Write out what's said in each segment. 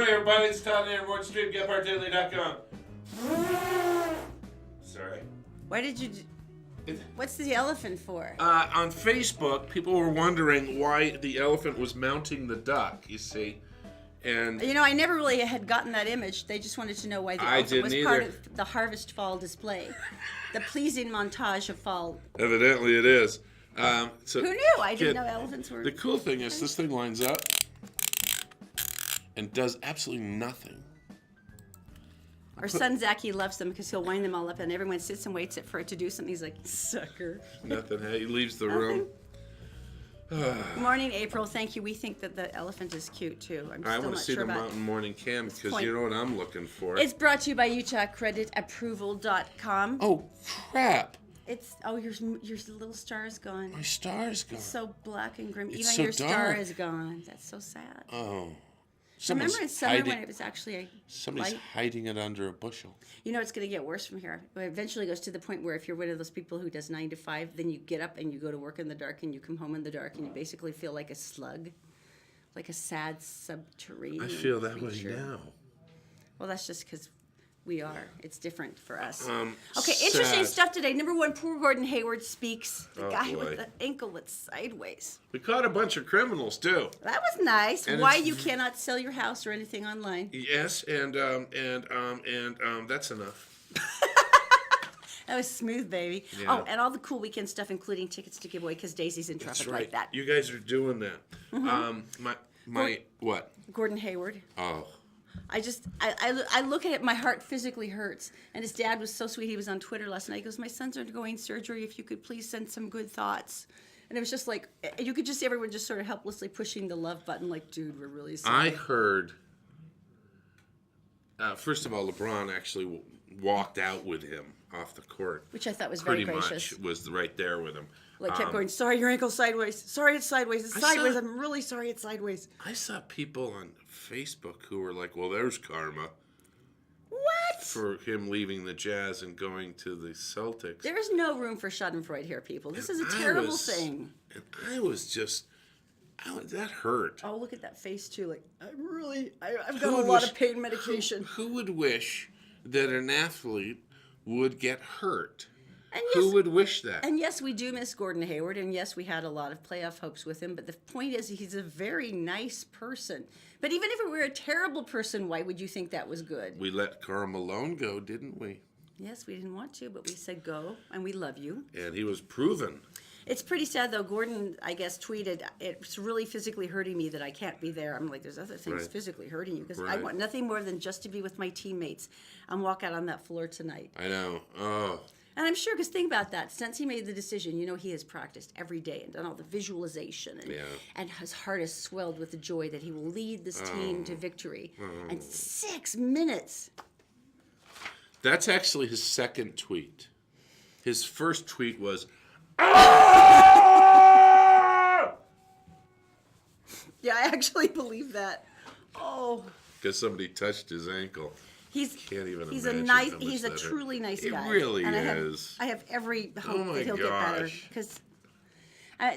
everybody. It's Todd and Erin, Stream, GetPartDaily.com. Sorry. Why did you... What's the elephant for? On Facebook, people were wondering why the elephant was mounting the duck, you see. And I never really had gotten that image. They just wanted to know why the elephant was part of the Harvest Fall display. The pleasing montage of fall. Evidently it is. So who knew? I didn't know elephants were... The cool thing is this thing lines up and does absolutely nothing. Our son Zachy loves them because he'll wind them all up and everyone sits and waits for it to do something. He's like, sucker. Nothing. He leaves the room. Good morning, April. Thank you. We think that the elephant is cute, too. I want to see the Mountain Morning Cam because you know what I'm looking for. It's brought to you by UtahCreditApproval.com. Oh, crap. Your little star is gone. My star is gone. It's so black and grim. It's Even so your dark. star is gone. That's so sad. Oh. Remember in summer when it was actually somebody's light? hiding it under a bushel. It's going to get worse from here. It eventually goes to the point where if you're one of those people who does 9 to 5, then you get up and you go to work in the dark and you come home in the dark and you basically feel like a slug, like a sad subterranean I feel that creature. way now. Well, that's just because we are. It's different for us. Okay, interesting stuff today. Number one, poor Gordon Hayward speaks. The guy boy. with the ankle that's sideways. We caught a bunch of criminals too. That was nice. And Why you cannot sell your house or anything online. Yes, and that's enough. That was smooth, baby. Yeah. Oh, and all the cool weekend stuff, including tickets to give away because Daisy's in traffic That's right. like that. You guys are doing that. What? Gordon Hayward. Oh. I look at it, my heart physically hurts. And his dad was so sweet. He was on Twitter last night. He goes, my son's undergoing surgery. If you could please send some good thoughts. And it was just like, you could just see everyone just sort of helplessly pushing the love button like, dude, we're really sorry. I heard, first of all, LeBron actually walked out with him off the court. Which I thought was very gracious. Pretty much was right there with him. Like kept going, sorry, your ankle's sideways. Sorry, it's sideways. It's sideways. I'm really sorry it's sideways. I saw people on Facebook who were like, well, there's karma. What? For him leaving the Jazz and going to the Celtics. There is no room for schadenfreude here, people. This is a terrible thing. And I was just, that hurt. Oh, look at that face, too. Like, I've got a lot of pain medication. Who would wish that an athlete would get hurt? And yes, who would wish that? And yes, we do miss Gordon Hayward, and yes, we had a lot of playoff hopes with him, but the point is he's a very nice person. But even if it were a terrible person, why would you think that was good? We let Karl Malone go, didn't we? Yes, we didn't want to, but we said go, and we love you. And he was proven. It's pretty sad, though. Gordon, I guess, tweeted, it's really physically hurting me that I can't be there. I'm like, there's other things physically hurting you, because I want nothing more than just to be with my teammates and walk out on that floor tonight. I know. Oh. And I'm sure, because think about that. Since he made the decision, he has practiced every day and done all the visualization. And his heart is swelled with the joy that he will lead this team to victory. And 6 minutes. That's actually his second tweet. His first tweet was, Yeah, I actually believe that. Oh. Because somebody touched his ankle. He's a truly nice guy. He really is. I have every hope that he'll get better because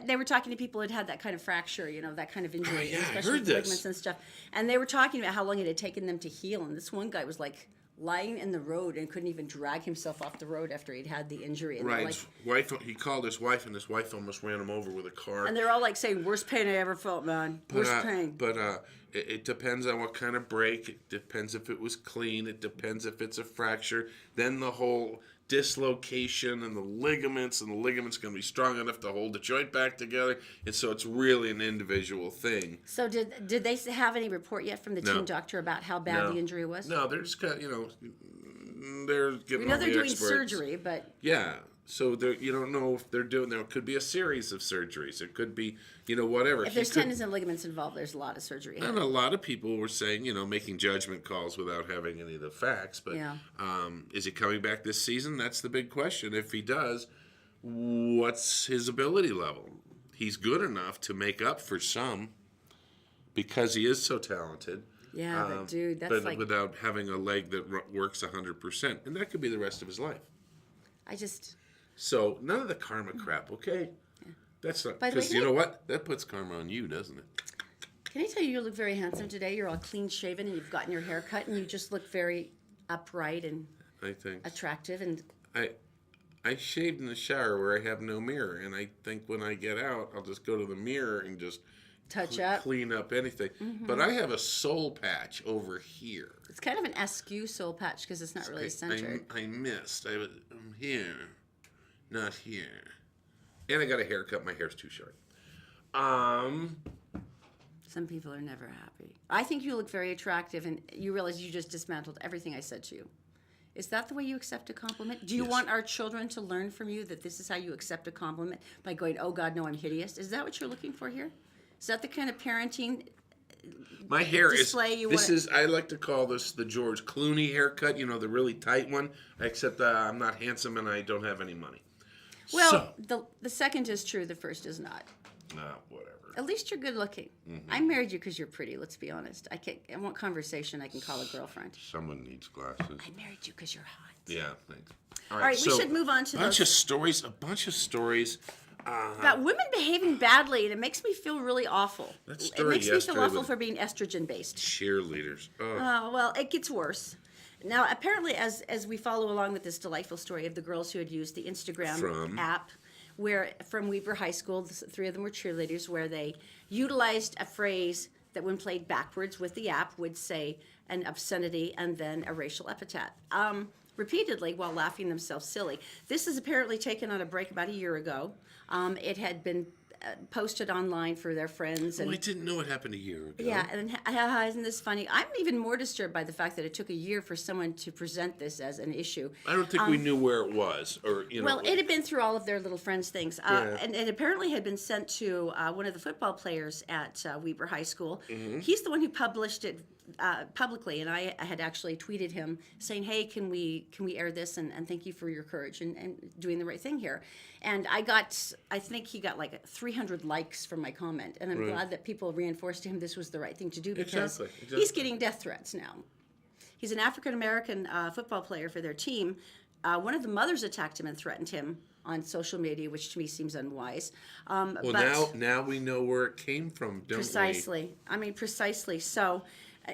they were talking to people who'd had that kind of fracture, that kind of injury, especially with ligaments and stuff. And they were talking about how long it had taken them to heal. And this one guy was like lying in the road and couldn't even drag himself off the road after he'd had the injury. And his wife. He called his wife, and his wife almost ran him over with a car. And they're all like saying, "Worst pain I ever felt, man. Worst pain." But it depends on what kind of break. It depends if it was clean. It depends if it's a fracture. Then the whole dislocation and the ligaments going to be strong enough to hold the joint back together. And so it's really an individual thing. So did they have any report yet from the team doctor about how bad the injury was? No, they're just they're getting we know they're doing experts. Surgery, but yeah. So you don't know if they're doing. There could be a series of surgeries. It could be, whatever. If there's tendons and ligaments involved, there's a lot of surgery. And a lot of people were saying, making judgment calls without having any of the facts. But is he coming back this season? That's the big question. If he does, what's his ability level? He's good enough to make up for some because he is so talented. Yeah, but dude, that's like without having a leg that works 100%, and that could be the rest of his life. So none of the karma crap, okay? Yeah. That's not because you know what? That puts karma on you, doesn't it? Can I tell you look very handsome today? You're all clean shaven and you've gotten your hair cut and you just look very upright and attractive. And I shaved in the shower where I have no mirror, and I think when I get out, I'll just go to the mirror and just clean up anything. Mm-hmm. But I have a soul patch over here. It's kind of an askew soul patch because it's not really centered. I missed. I'm here, not here. And I got a haircut. My hair's too short. Some people are never happy. I think you look very attractive, and you realize you just dismantled everything I said to you. Is that the way you accept a compliment? Do you want our children to learn from you that this is how you accept a compliment? By going, oh, God, no, I'm hideous? Is that what you're looking for here? Is that the kind of parenting my hair display I like to call this the George Clooney haircut, the really tight one, except I'm not handsome and I don't have any money. Well, the second is true, the first is not. No, whatever. At least you're good looking. Mm-hmm. I married you because you're pretty, let's be honest. I want conversation, I can call a girlfriend. Someone needs glasses. I married you because you're hot. Yeah, thanks. All right, so we should move on to a bunch of stories. About women behaving badly, and it makes me feel really awful. It makes me feel awful for being estrogen-based. Cheerleaders. Well, it gets worse. Now, apparently, as we follow along with this delightful story of the girls who had used the Instagram app, from Weber High School, the three of them were cheerleaders, where they utilized a phrase that when played backwards with the app would say an obscenity and then a racial epithet. Repeatedly while laughing themselves silly. This is apparently taken on a break about a year ago. It had been posted online for their friends. And, I didn't know it happened a year ago. Yeah, and isn't this funny? I'm even more disturbed by the fact that it took a year for someone to present this as an issue. I don't think we knew where it was, or Well, it had been through all of their little friends' things, and it apparently had been sent to one of the football players at Weber High School. Mm-hmm. He's the one who published it publicly, and I had actually tweeted him saying, "Hey, can we air this? And thank you for your courage and doing the right thing here." And I think he got like 300 likes from my comment, and I'm glad that people reinforced to him this was the right thing to do because he's getting death threats now. He's an African American football player for their team. One of the mothers attacked him and threatened him on social media, which to me seems unwise. Now we know where it came from, don't we? Precisely. I mean, precisely. So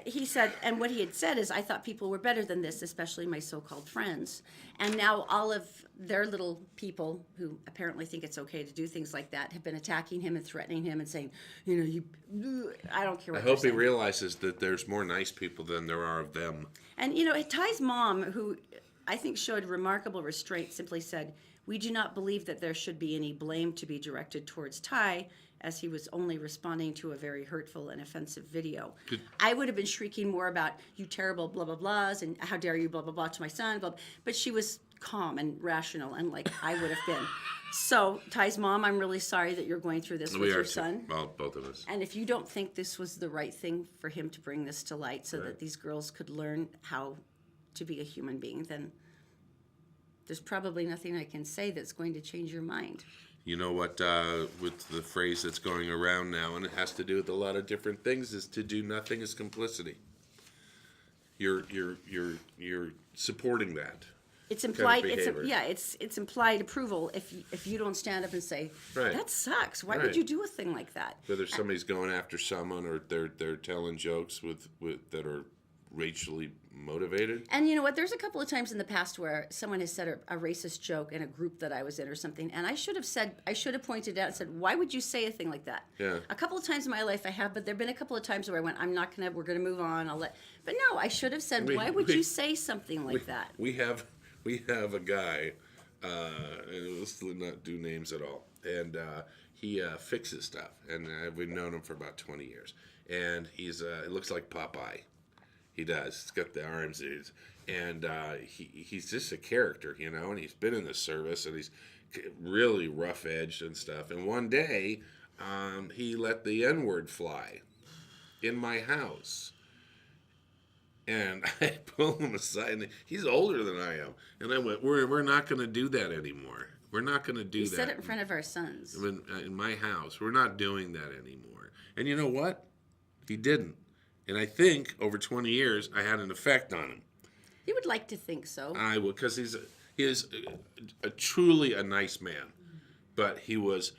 he said, and what he had said is, I thought people were better than this, especially my so-called friends. And now all of their little people who apparently think it's okay to do things like that have been attacking him and threatening him and saying, I don't care what I hope he realizes that there's more nice people than there are of them. And, Ty's mom, who I think showed remarkable restraint, simply said, "We do not believe that there should be any blame to be directed towards Ty, as he was only responding to a very hurtful and offensive video." I would have been shrieking more about, "You terrible blah, blah, blahs," and "How dare you blah, blah, blah" to my son, blah, blah. But she was calm and rational, and like I would have been. So, Ty's mom, I'm really sorry that you're going through this with your son. Well, both of us. And if you don't think this was the right thing for him to bring this to light so that these girls could learn how to be a human being, then there's probably nothing I can say that's going to change your mind. You know what, with the phrase that's going around now, and it has to do with a lot of different things, is to do nothing is complicity. You're supporting that. It's implied. It's implied approval if you don't stand up and say, that sucks. Why would you do a thing like that? Whether somebody's going after someone or they're telling jokes with that are racially motivated. And you know what? There's a couple of times in the past where someone has said a racist joke in a group that I was in or something, and I should have pointed out and said, "Why would you say a thing like that?" Yeah. A couple of times in my life I have, but there've been a couple of times where I went, we're gonna move on. But no, I should have said, "Why would you say something like that?" We have a guy, and let's not do names at all, and he fixes stuff, and we've known him for about 20 years, and he's it looks like Popeye. He does. He's got the arms, and he's just a character, and he's been in the service, and he's really rough-edged and stuff. And one day, he let the N-word fly in my house. And I pulled him aside, and he's older than I am. And I went, we're not going to do that anymore. We're not going to do that. You said it in front of our sons. In my house. We're not doing that anymore. And you know what? He didn't. And I think over 20 years, I had an effect on him. You would like to think so. I would, because he is a truly a nice man. But he was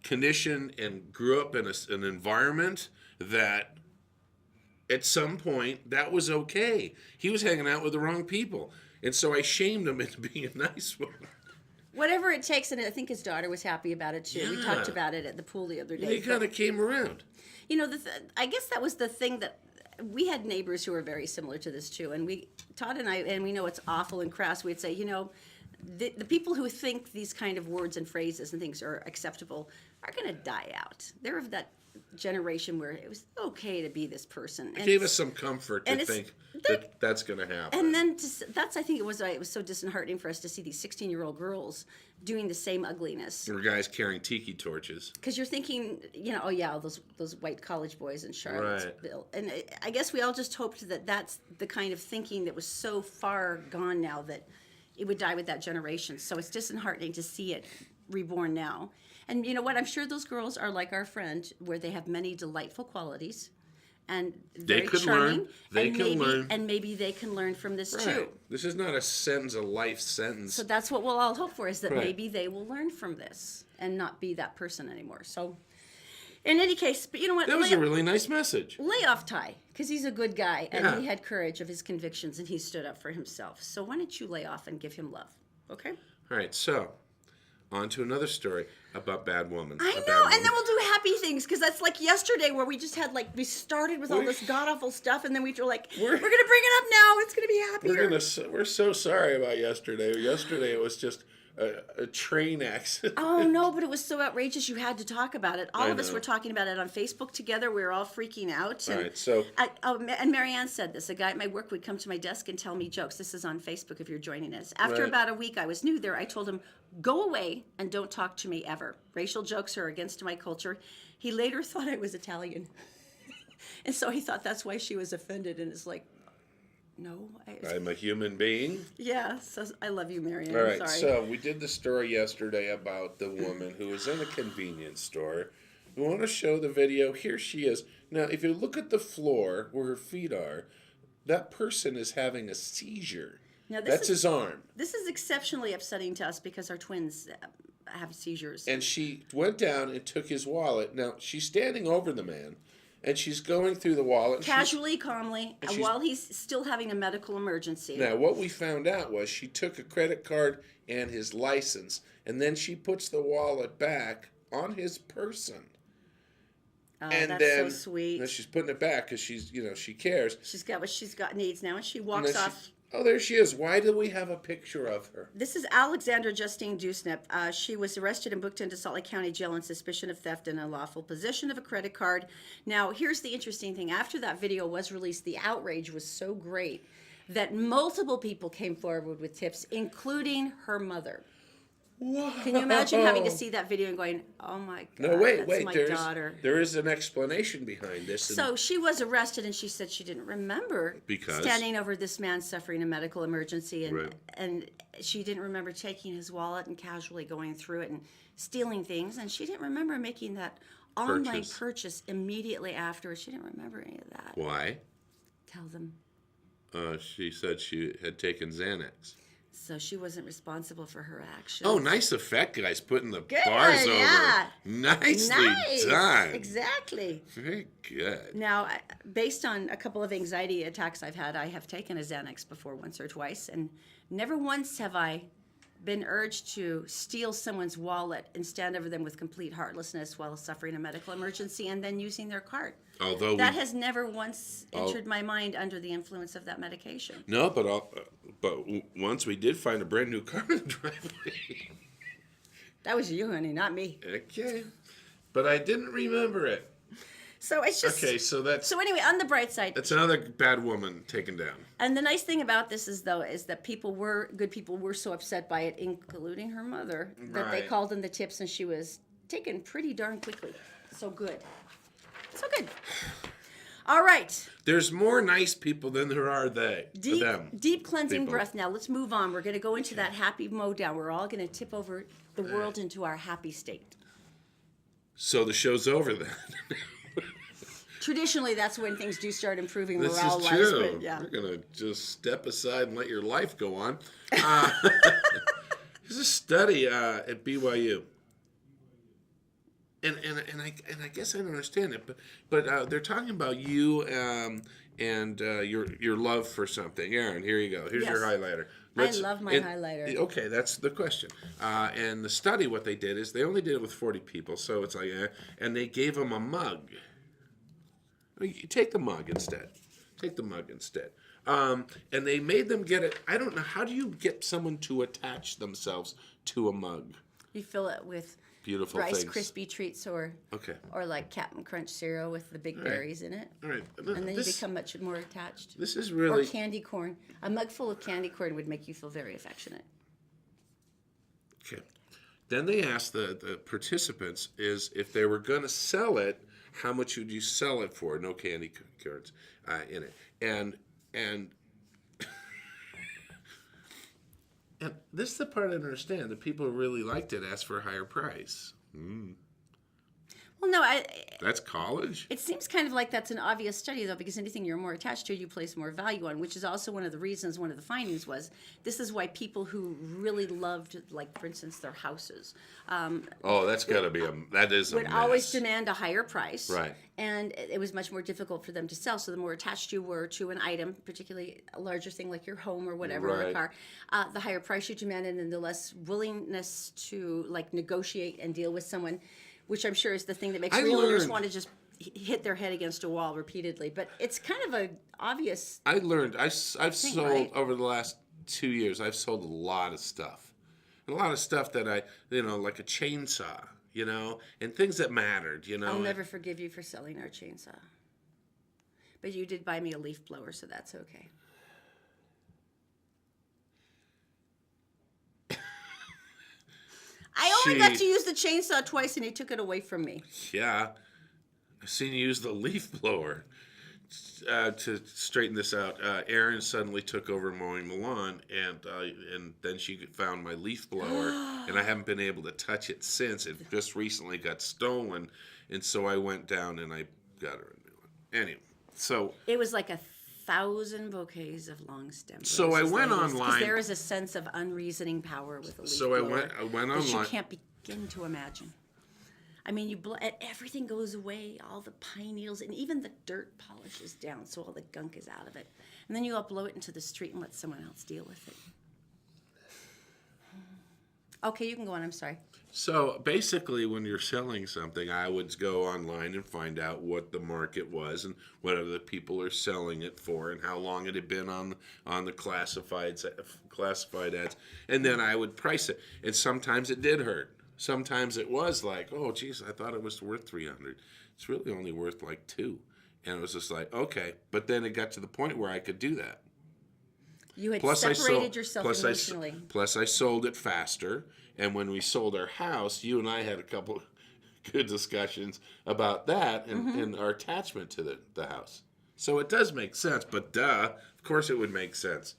conditioned and grew up in an environment that at some point that was okay. He was hanging out with the wrong people. And so I shamed him into being a nice one. Whatever it takes, and I think his daughter was happy about it too. Yeah. We talked about it at the pool the other day. He kind of came around. You know, I guess that was the thing that we had neighbors who were very similar to this too. And Todd and I, and we know it's awful and crass, we'd say, you know, the people who think these kind of words and phrases and things are acceptable are going to die out. They're of that generation where it was okay to be this person. It gave us some comfort to think that that's going to happen. And then I think it was so disheartening for us to see these 16-year-old girls doing the same ugliness. There were guys carrying tiki torches. Because you're thinking, you know, oh yeah, those white college boys in Charlottesville. Right. And I guess we all just hoped that that's the kind of thinking that was so far gone now that it would die with that generation. So it's disheartening to see it reborn now. And you know what? I'm sure those girls are like our friend, where they have many delightful qualities, and very charming. They can learn, and maybe they can learn from this too. This is not a life sentence. So that's what we'll all hope for: is that maybe they will learn from this and not be that person anymore. So, in any case, but you know what? That was a really nice message. Lay off Ty, because he's a good guy and he had courage of his convictions and he stood up for himself. So why don't you lay off and give him love? Okay. All right. So, on to another story about bad woman. I know, and then we'll do happy things, because that's like yesterday where we just had we started with all this god awful stuff, and then we were like, we're gonna bring it up now. It's gonna be happier. We're so sorry about yesterday. Yesterday it was just a train accident. Oh no, but it was so outrageous you had to talk about it. All of us were talking about it on Facebook together. We were all freaking out. All right, so and Marianne said this. A guy at my work would come to my desk and tell me jokes. This is on Facebook if you're joining us. After about a week I was new there, I told him, go away and don't talk to me ever. Racial jokes are against my culture. He later thought I was Italian. And so he thought that's why she was offended, and it's like, no. I'm a human being. Yeah, so I love you, Marianne. All right, sorry. So we did the story yesterday about the woman who was in a convenience store. We want to show the video. Here she is. Now, if you look at the floor where her feet are, that person is having a seizure. Now, that's his arm. This is exceptionally upsetting to us because our twins have seizures. And she went down and took his wallet. Now, she's standing over the man, and she's going through the wallet. Casually, calmly, while he's still having a medical emergency. Now, what we found out was she took a credit card and his license, and then she puts the wallet back on his person. Oh, and that's so sweet. Then she's putting it back because she cares. She's got what she's got needs now, and she walks off. There she is. Why do we have a picture of her? This is Alexandra Justine Dusnip. She was arrested and booked into Salt Lake County Jail on suspicion of theft and unlawful possession of a credit card. Now, here's the interesting thing. After that video was released, the outrage was so great that multiple people came forward with tips, including her mother. Whoa. Can you imagine having to see that video and going, oh my God, no, wait, that's my daughter. There is an explanation behind this. So she was arrested, and she said she didn't remember standing over this man suffering a medical emergency, and she didn't remember taking his wallet and casually going through it and stealing things, and she didn't remember making that online purchase immediately afterwards. She didn't remember any of that. Why? Tell them. She said she had taken Xanax. So she wasn't responsible for her actions. Oh, nice effect, guys, putting the bars over. Yeah. Nicely done. Exactly. Very good. Now, based on a couple of anxiety attacks I've had, I have taken a Xanax before once or twice, and never once have I been urged to steal someone's wallet and stand over them with complete heartlessness while suffering a medical emergency and then using their card. Although that has never once entered my mind under the influence of that medication. No, but once we did find a brand new car in the driveway. That was you, honey, not me. Okay, but I didn't remember it. So it's just so anyway, on the bright side, that's another bad woman taken down. And the nice thing about this is that good people were so upset by it, including her mother, that they called in the tips, and she was taken pretty darn quickly. So good. All right. There's more nice people than there are them. Deep cleansing breath. Now let's move on. We're going to go into that happy mode now. We're all going to tip over the world into our happy state. So the show's over then. Traditionally, that's when things do start improving This morale-wise. is true. But yeah. We're going to just step aside and let your life go on. There's a study at BYU. I guess I don't understand it, but they're talking about you and your love for something. Erin, here you go. Here's your highlighter. I love my highlighter. Okay, that's the question. And the study, what they did is they only did it with 40 people, so it's like, and they gave them a mug. You take the mug instead. Take the mug instead. And they made them get it. I don't know. How do you get someone to attach themselves to a mug? You fill it with beautiful Rice things. Krispie treats or like Captain Crunch cereal with the big berries in it. All right. And then you become much more attached. This is really... Or candy corn. A mug full of candy corn would make you feel very affectionate. Okay. Then they asked the participants is if they were going to sell it, how much would you sell it for? No candy corns in it. And and this is the part I understand. The people who really liked it asked for a higher price. Well, no, that's college. It seems kind of like that's an obvious study, though, because anything you're more attached to, you place more value on, which is also one of the reasons, one of the findings was, this is why people who really loved, like, for instance, their houses. That's got to be that is a would mess. always demand a higher price. Right. And it was much more difficult for them to sell. So the more attached you were to an item, particularly a larger thing like your home or whatever, or a car, the higher price you demanded and the less willingness to, like, negotiate and deal with someone, which I'm sure is the thing that makes realtors want to just hit their head against a wall repeatedly. But it's kind of a obvious. I learned. I've sold over the last 2 years. I've sold a lot of stuff, and a lot of stuff that like a chainsaw, and things that mattered, I'll never forgive you for selling our chainsaw. But you did buy me a leaf blower, so that's okay. I only got to use the chainsaw twice, and he took it away from me. Yeah. I've seen you use the leaf blower. To straighten this out, Erin suddenly took over mowing the lawn, and then she found my leaf blower, and I haven't been able to touch it since. It just recently got stolen, and so I went down and I got her a new one. Anyway, so... It was like 1,000 bouquets of long stem. So I went online. Because there is a sense of unreasoning power with a leaf blower. So I went online. That you can't begin to imagine. I mean, everything goes away, all the pine needles, and even the dirt polishes down, so all the gunk is out of it. And then you blow it into the street and let someone else deal with it. Okay, you can go on. I'm sorry. So basically, when you're selling something, I would go online and find out what the market was and what other people are selling it for and how long it had been on the classified ads, and then I would price it. And sometimes it did hurt. Sometimes it was like, oh, geez, I thought it was worth $300. It's really only worth like $200. And it was just like, okay. But then it got to the point where I could do that. You had separated yourself emotionally. Plus, I sold it faster. And when we sold our house, you and I had a couple good discussions about that and our attachment to the house. So it does make sense. But of course it would make sense.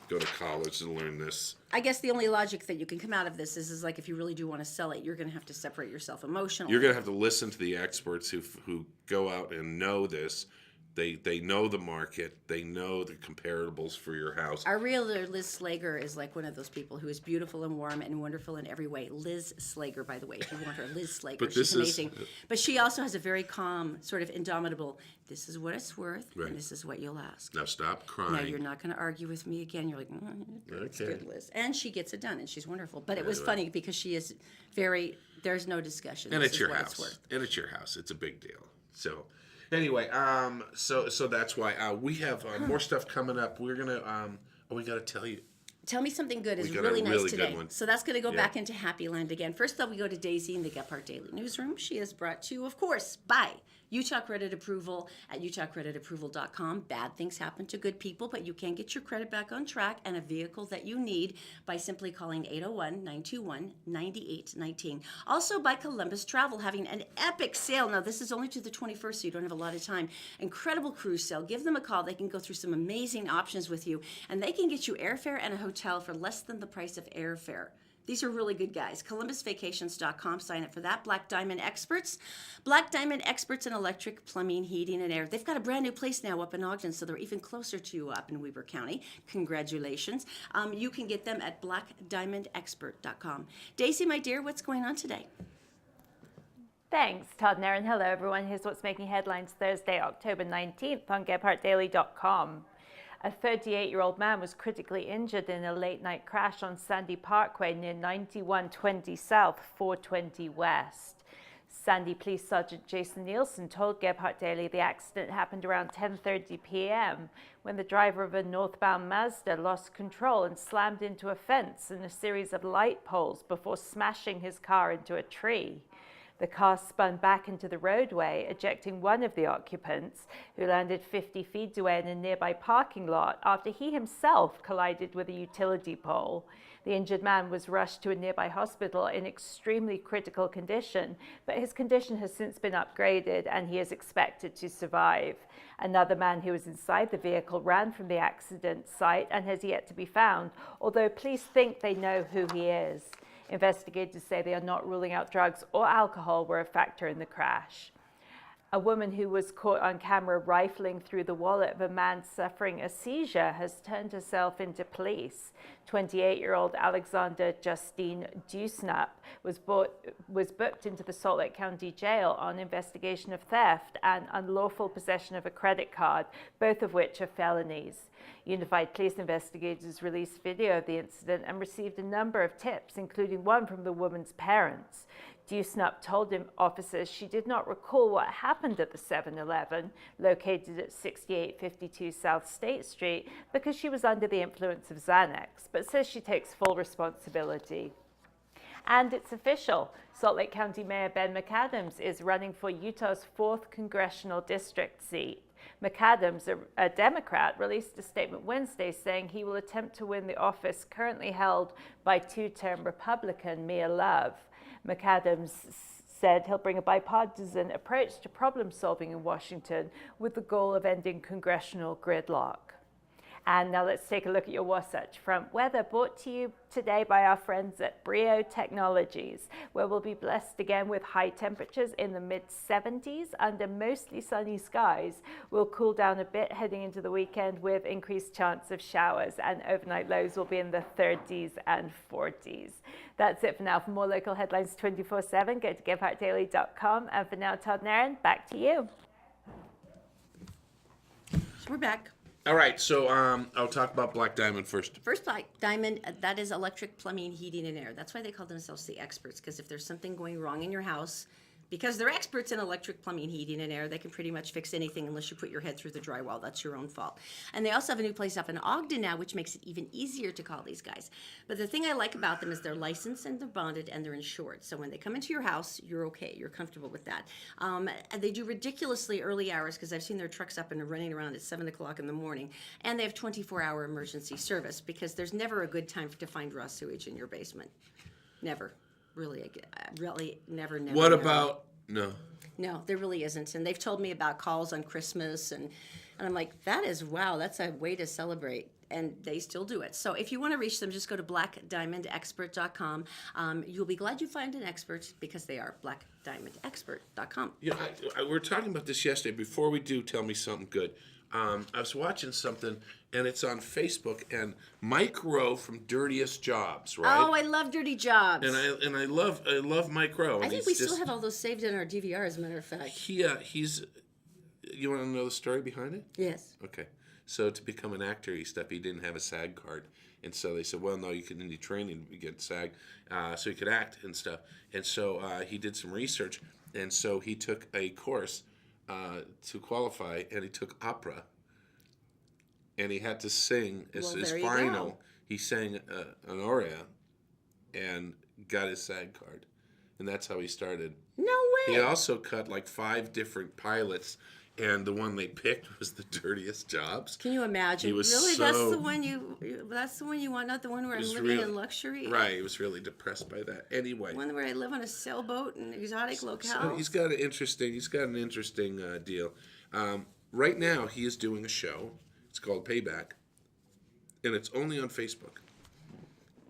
Go to college and learn this. I guess the only logic that you can come out of this is like if you really do want to sell it, you're going to have to separate yourself emotionally. You're going to have to listen to the experts who go out and know this. They know the market. They know the comparables for your house. Our realtor, Liz Slager, is like one of those people who is beautiful and warm and wonderful in every way. Liz Slager, by the way, if you want her, Liz Slager. She's amazing. But she also has a very calm, sort of indomitable, this is what it's worth, and this is what you'll ask. Now stop crying. Now you're not going to argue with me again. You're like, that's good, Liz. And she gets it done, and she's wonderful. But it was funny because she is there's no discussion. And it's your house. And it's your house. It's a big deal. So... Anyway, so that's why we have more stuff coming up. We're gonna we gotta tell you. Tell me something good is really nice today. So that's going to go back into Happy Land again. First up, we go to Daisy in the Gephardt Daily Newsroom. She is brought to you, of course, by Utah Credit Approval at utahcreditapproval.com. Bad things happen to good people, but you can get your credit back on track and a vehicle that you need by simply calling 801-921-9819. Also by Columbus Travel, having an epic sale. Now, this is only to the 21st, so you don't have a lot of time. Incredible cruise sale. Give them a call. They can go through some amazing options with you, and they can get you airfare and a hotel for less than the price of airfare. These are really good guys. ColumbusVacations.com. Sign up for that. Black Diamond Experts. Black Diamond Experts in electric, plumbing, heating, and air. They've got a brand new place now up in Ogden, so they're even closer to you up in Weber County. Congratulations. You can get them at blackdiamondexpert.com. Daisy, my dear, what's going on today? Thanks, Todd and Erin. Hello, everyone. Here's what's making headlines Thursday, October 19th on GephartDaily.com. A 38-year-old man was critically injured in a late-night crash on Sandy Parkway near 9120 South, 420 West. Sandy Police Sergeant Jason Nielsen told Gebhardt Daily the accident happened around 10:30 p.m. when the driver of a northbound Mazda lost control and slammed into a fence and a series of light poles before smashing his car into a tree. The car spun back into the roadway, ejecting one of the occupants, who landed 50 feet away in a nearby parking lot after he himself collided with a utility pole. The injured man was rushed to a nearby hospital in extremely critical condition, but his condition has since been upgraded and he is expected to survive. Another man who was inside the vehicle ran from the accident site and has yet to be found, although police think they know who he is. Investigators say they are not ruling out drugs or alcohol were a factor in the crash. A woman who was caught on camera rifling through the wallet of a man suffering a seizure has turned herself into police. 28-year-old Alexander Justine Dusnap was booked into the Salt Lake County Jail on investigation of theft and unlawful possession of a credit card, both of which are felonies. Unified Police investigators released video of the incident and received a number of tips, including one from the woman's parents. Dusnap told officers she did not recall what happened at the 7-Eleven, located at 6852 South State Street, because she was under the influence of Xanax, but says she takes full responsibility. And it's official. Salt Lake County Mayor Ben McAdams is running for Utah's 4th congressional district seat. McAdams, a Democrat, released a statement Wednesday saying he will attempt to win the office currently held by two-term Republican Mia Love. McAdams said he'll bring a bipartisan approach to problem solving in Washington with the goal of ending congressional gridlock. And now let's take a look at your Wasatch Front weather, brought to you today by our friends at Brio Technologies, where we'll be blessed again with high temperatures in the mid-70s under mostly sunny skies. We'll cool down a bit heading into the weekend with increased chance of showers, and overnight lows will be in the 30s and 40s. That's it for now. For more local headlines 24/7, go to GephartDaily.com. And for now, Todd and Erin, back to you. We're back. All right, so I'll talk about Black Diamond first. First, Black Diamond, that is electric, plumbing, heating, and air. That's why they call themselves the experts, because if there's something going wrong in your house, because they're experts in electric, plumbing, heating, and air, they can pretty much fix anything unless you put your head through the drywall. That's your own fault. And they also have a new place up in Ogden now, which makes it even easier to call these guys. But the thing I like about them is they're licensed and they're bonded and they're insured. So when they come into your house, you're okay. You're comfortable with that. And they do ridiculously early hours, because I've seen their trucks up and running around at 7 o'clock in the morning. And they have 24-hour emergency service, because there's never a good time to find raw sewage in your basement. Never. Really, never. What about... No, there really isn't. And they've told me about calls on Christmas, and I'm like, that's a way to celebrate. And they still do it. So if you want to reach them, just go to blackdiamondexpert.com. You'll be glad you find an expert, because they are blackdiamondexpert.com. Yeah, we were talking about this yesterday. Before we do, tell me something good. I was watching something, and it's on Facebook, and Mike Rowe from Dirtiest Jobs, right? Oh, I love Dirty Jobs. And I love Mike Rowe. I think we still have all those saved in our DVR, as a matter of fact. He's. You want to know the story behind it? Yes. Okay. So to become an actor, he didn't have a SAG card, and so they said, well, no, you can need training to get SAG, so he could act and stuff. And so he did some research, and so he took a course to qualify, and he took opera, and he had to sing his final. He sang an aria, and got his SAG card, and that's how he started. No way. He also cut like 5 different pilots, and the one they picked was the Dirtiest Jobs. Can you imagine? Really, that's the one you want, not the one where I'm living in luxury. Right, he was really depressed by that. Anyway, one where I live on a sailboat in exotic locales. So he's got an interesting deal. Right now, he is doing a show. It's called Payback, and it's only on Facebook.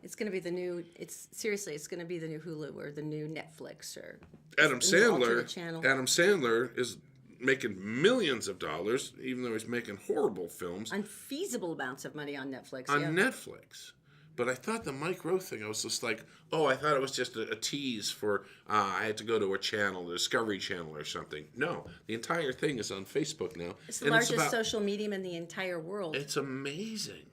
It's going to be the new. It's going to be the new Hulu or the new Netflix or Adam Sandler is making millions of dollars, even though he's making horrible films. Unfeasible amounts of money on Netflix. Netflix. But I thought the Mike Rowe thing, I was just like, oh, I thought it was just a tease for, I had to go to a channel, the Discovery Channel or something. No, the entire thing is on Facebook now. It's the largest social medium in the entire world. It's amazing.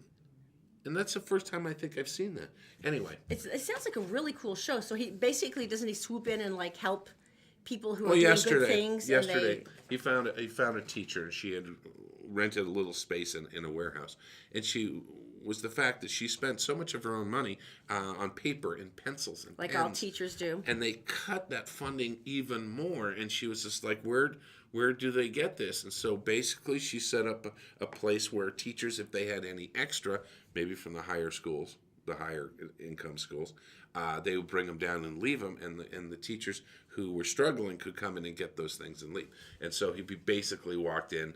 And that's the first time I think I've seen that. Anyway. It sounds like a really cool show. So he basically, doesn't he swoop in and like help people who are doing good things? Yesterday, he found a teacher, and she had rented a little space in a warehouse. And she was the fact that she spent so much of her own money on paper and pencils and like pens, all teachers do. And they cut that funding even more. And she was just like, where do they get this? And so basically she set up a place where teachers, if they had any extra, maybe from the higher schools, the higher income schools, they would bring them down and leave them, and the teachers who were struggling could come in and get those things and leave. And so he basically walked in,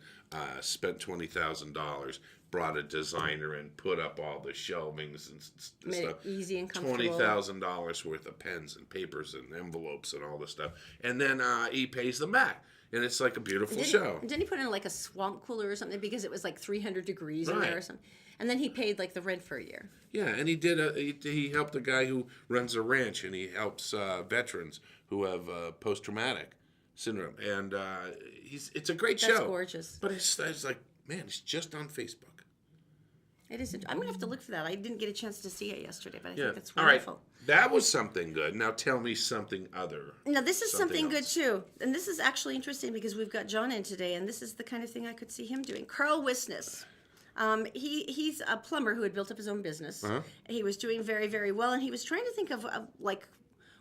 spent $20,000, brought a designer and put up all the shelvings and Made stuff. It easy and comfortable. $20,000 worth of pens and papers and envelopes and all this stuff. And then he pays them back. And it's like a beautiful show. Didn't he put in like a swamp cooler or something because it was like 300 degrees in there or something? And then he paid like the rent for a year. Yeah, and he helped a guy who runs a ranch, and he helps veterans who have post-traumatic syndrome. And it's a great show. That's gorgeous. But it's like, man, it's just on Facebook. It is. I'm going to have to look for that. I didn't get a chance to see it yesterday, but I think it's wonderful. All right. That was something good. Now tell me something other. Now this is something good too. And this is actually interesting because we've got John in today, and this is the kind of thing I could see him doing. Carl Wisness. He's a plumber who had built up his own business. Uh-huh. He was doing very, very well, and he was trying to think of like,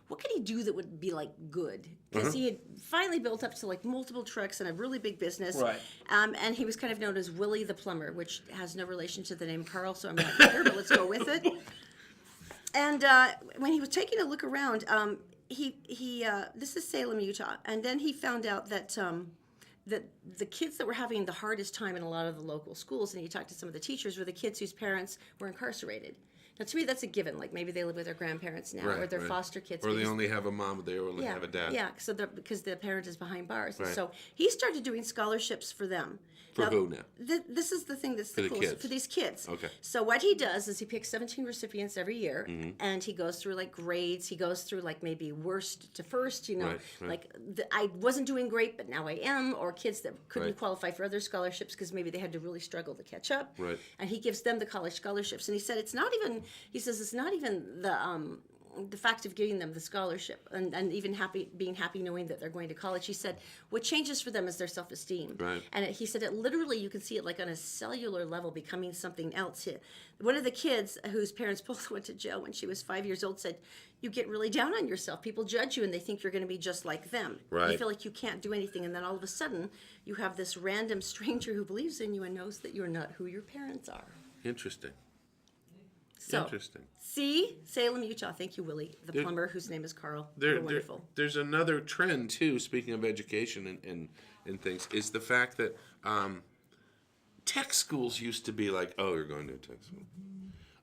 what could he do that would be like good? Because he had finally built up to like multiple trucks and a really big business. Right. And he was kind of known as Willie the Plumber, which has no relation to the name Carl, so I'm not sure, but let's go with it. And when he was taking a look around, this is Salem, Utah, and then he found out that that the kids that were having the hardest time in a lot of the local schools, and he talked to some of the teachers, were the kids whose parents were incarcerated. Now, to me, that's a given. Like, maybe they live with their grandparents now, or they're foster kids. Or they only have a mom, they only have a dad. Yeah, because the parent is behind bars. Right. And so he started doing scholarships for them. For who now? This is the thing that's for the cool. kids. For these kids. Okay. So what he does is he picks 17 recipients every year, and he goes through like grades. He goes through like maybe worst to first, like I wasn't doing great, but now I am, or kids that couldn't qualify for other scholarships because maybe they had to really struggle to catch up. Right. And he gives them the college scholarships. And he said it's not even the fact of giving them the scholarship and even being happy knowing that they're going to college. He said what changes for them is their self-esteem. Right. And he said it literally, you can see it like on a cellular level becoming something else. One of the kids whose parents both went to jail when she was 5 years old said, you get really down on yourself. People judge you and they think you're going to be just like them. Right. You feel like you can't do anything, and then all of a sudden you have this random stranger who believes in you and knows that you're not who your parents are. Interesting. So, see, Salem, Utah. Thank you, Willie, the plumber, whose name is Carl. Wonderful. There's another trend, too, speaking of education and things, is the fact that tech schools used to be like, oh, you're going to a tech school.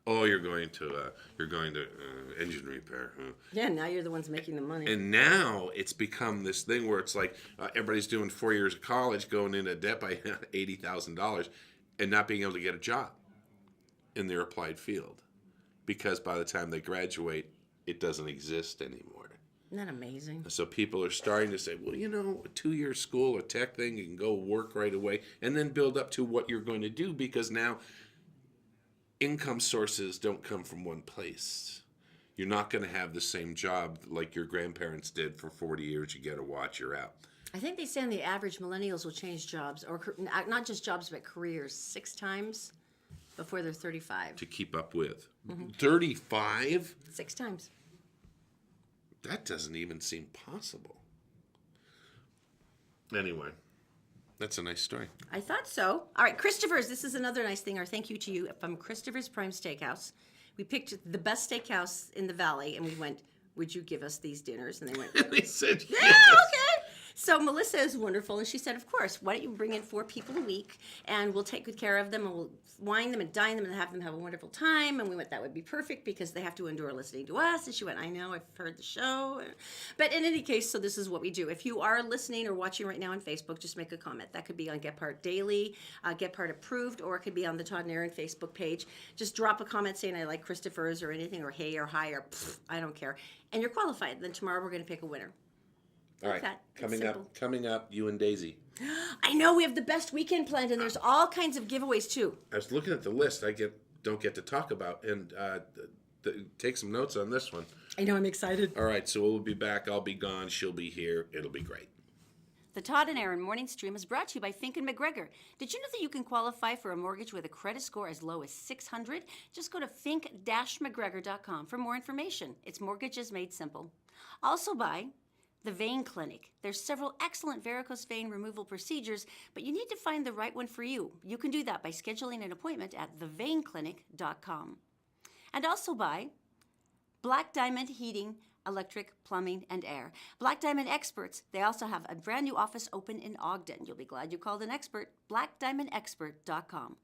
Oh, you're going to engine repair. Yeah, now you're the ones making the money. And now it's become this thing where it's like everybody's doing 4 years of college, going into debt by $80,000, and not being able to get a job in their applied field. Because by the time they graduate, it doesn't exist anymore. Isn't that amazing? So people are starting to say, well, a 2-year school, a tech thing, you can go work right away, and then build up to what you're going to do, because now income sources don't come from one place. You're not going to have the same job like your grandparents did for 40 years. You get a watch, you're out. I think they say on the average millennials will change jobs, or not just jobs, but careers 6 times before they're 35. To keep up with. 35? 6 times. That doesn't even seem possible. Anyway, that's a nice story. I thought so. All right, Christopher's. This is another nice thing. Our thank you to you from Christopher's Prime Steakhouse. We picked the best steakhouse in the valley, and we went, would you give us these dinners? And they went, they said yes. Yeah, okay. So Melissa is wonderful, and she said, of course, why don't you bring in 4 people a week, and we'll take good care of them, and we'll wine them and dine them and have them have a wonderful time. And we went, that would be perfect because they have to endure listening to us. And she went, I know, I've heard the show. But in any case, so this is what we do. If you are listening or watching right now on Facebook, just make a comment. That could be on Get Part Daily, Get Part Approved, or it could be on the Todd and Erin Facebook page. Just drop a comment saying I like Christopher's or anything, or hey or hi, or I don't care. And you're qualified. Then tomorrow we're going to pick a winner. All right, coming up, you and Daisy. I know, we have the best weekend planned, and there's all kinds of giveaways too. I was looking at the list don't get to talk about, and take some notes on this one. I know, I'm excited. All right, so we'll be back. I'll be gone. She'll be here. It'll be great. The Todd and Erin Morning Stream is brought to you by Fink & McGregor. Did you know that you can qualify for a mortgage with a credit score as low as 600? Just go to fink-mcgregor.com for more information. It's mortgages made simple. Also by The Vein Clinic. There's several excellent varicose vein removal procedures, but you need to find the right one for you. You can do that by scheduling an appointment at theveinclinic.com. And also by Black Diamond Heating, Electric, Plumbing, and Air. Black Diamond Experts. They also have a brand new office open in Ogden. You'll be glad you called an expert. BlackDiamondExpert.com.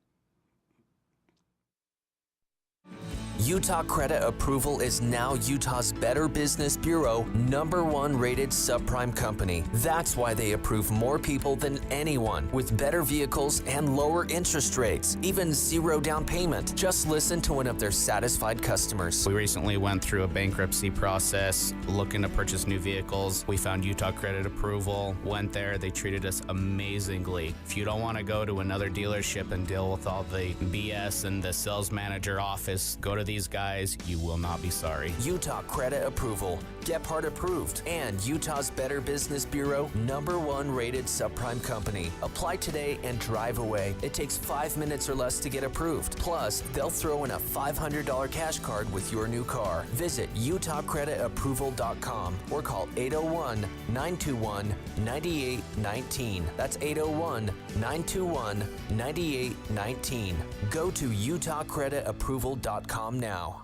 Utah Credit Approval is now Utah's Better Business Bureau #1 rated subprime company. That's why they approve more people than anyone, with better vehicles and lower interest rates, even 0 down payment. Just listen to one of their satisfied customers. We recently went through a bankruptcy process looking to purchase new vehicles. We found Utah Credit Approval, went there, they treated us amazingly. If you don't want to go to another dealership and deal with all the BS in the sales manager office, go to these guys. You will not be sorry. Utah Credit Approval, Get Part Approved, and Utah's Better Business Bureau #1 rated subprime company. Apply today and drive away. It takes 5 minutes or less to get approved. Plus, they'll throw in a $500 cash card with your new car. Visit utahcreditapproval.com or call 801-921-9819. That's 801-921-9819. Go to utahcreditapproval.com now.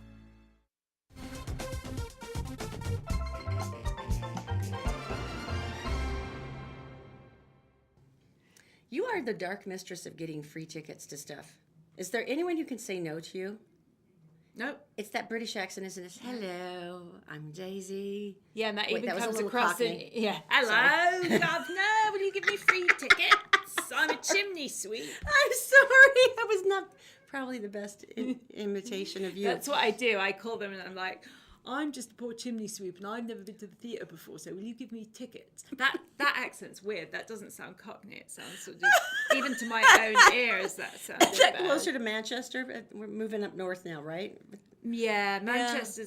You are the dark mistress of getting free tickets to stuff. Is there anyone who can say no to you? Nope. It's that British accent, isn't it? Hello, I'm Daisy. Yeah, and that Wait, even that comes across in... Yeah. Hello, governor, will you give me free tickets? I'm a chimney sweep. I'm sorry. That was not probably the best imitation of you. That's what I do. I call them and I'm like, I'm just a poor chimney sweep and I've never been to the theatre before, so will you give me tickets? That accent's weird. That doesn't sound Cockney. It sounds sort of, even to my own ears, that sounds Is that closer to Manchester? We're moving up north now, right? Yeah, Manchester.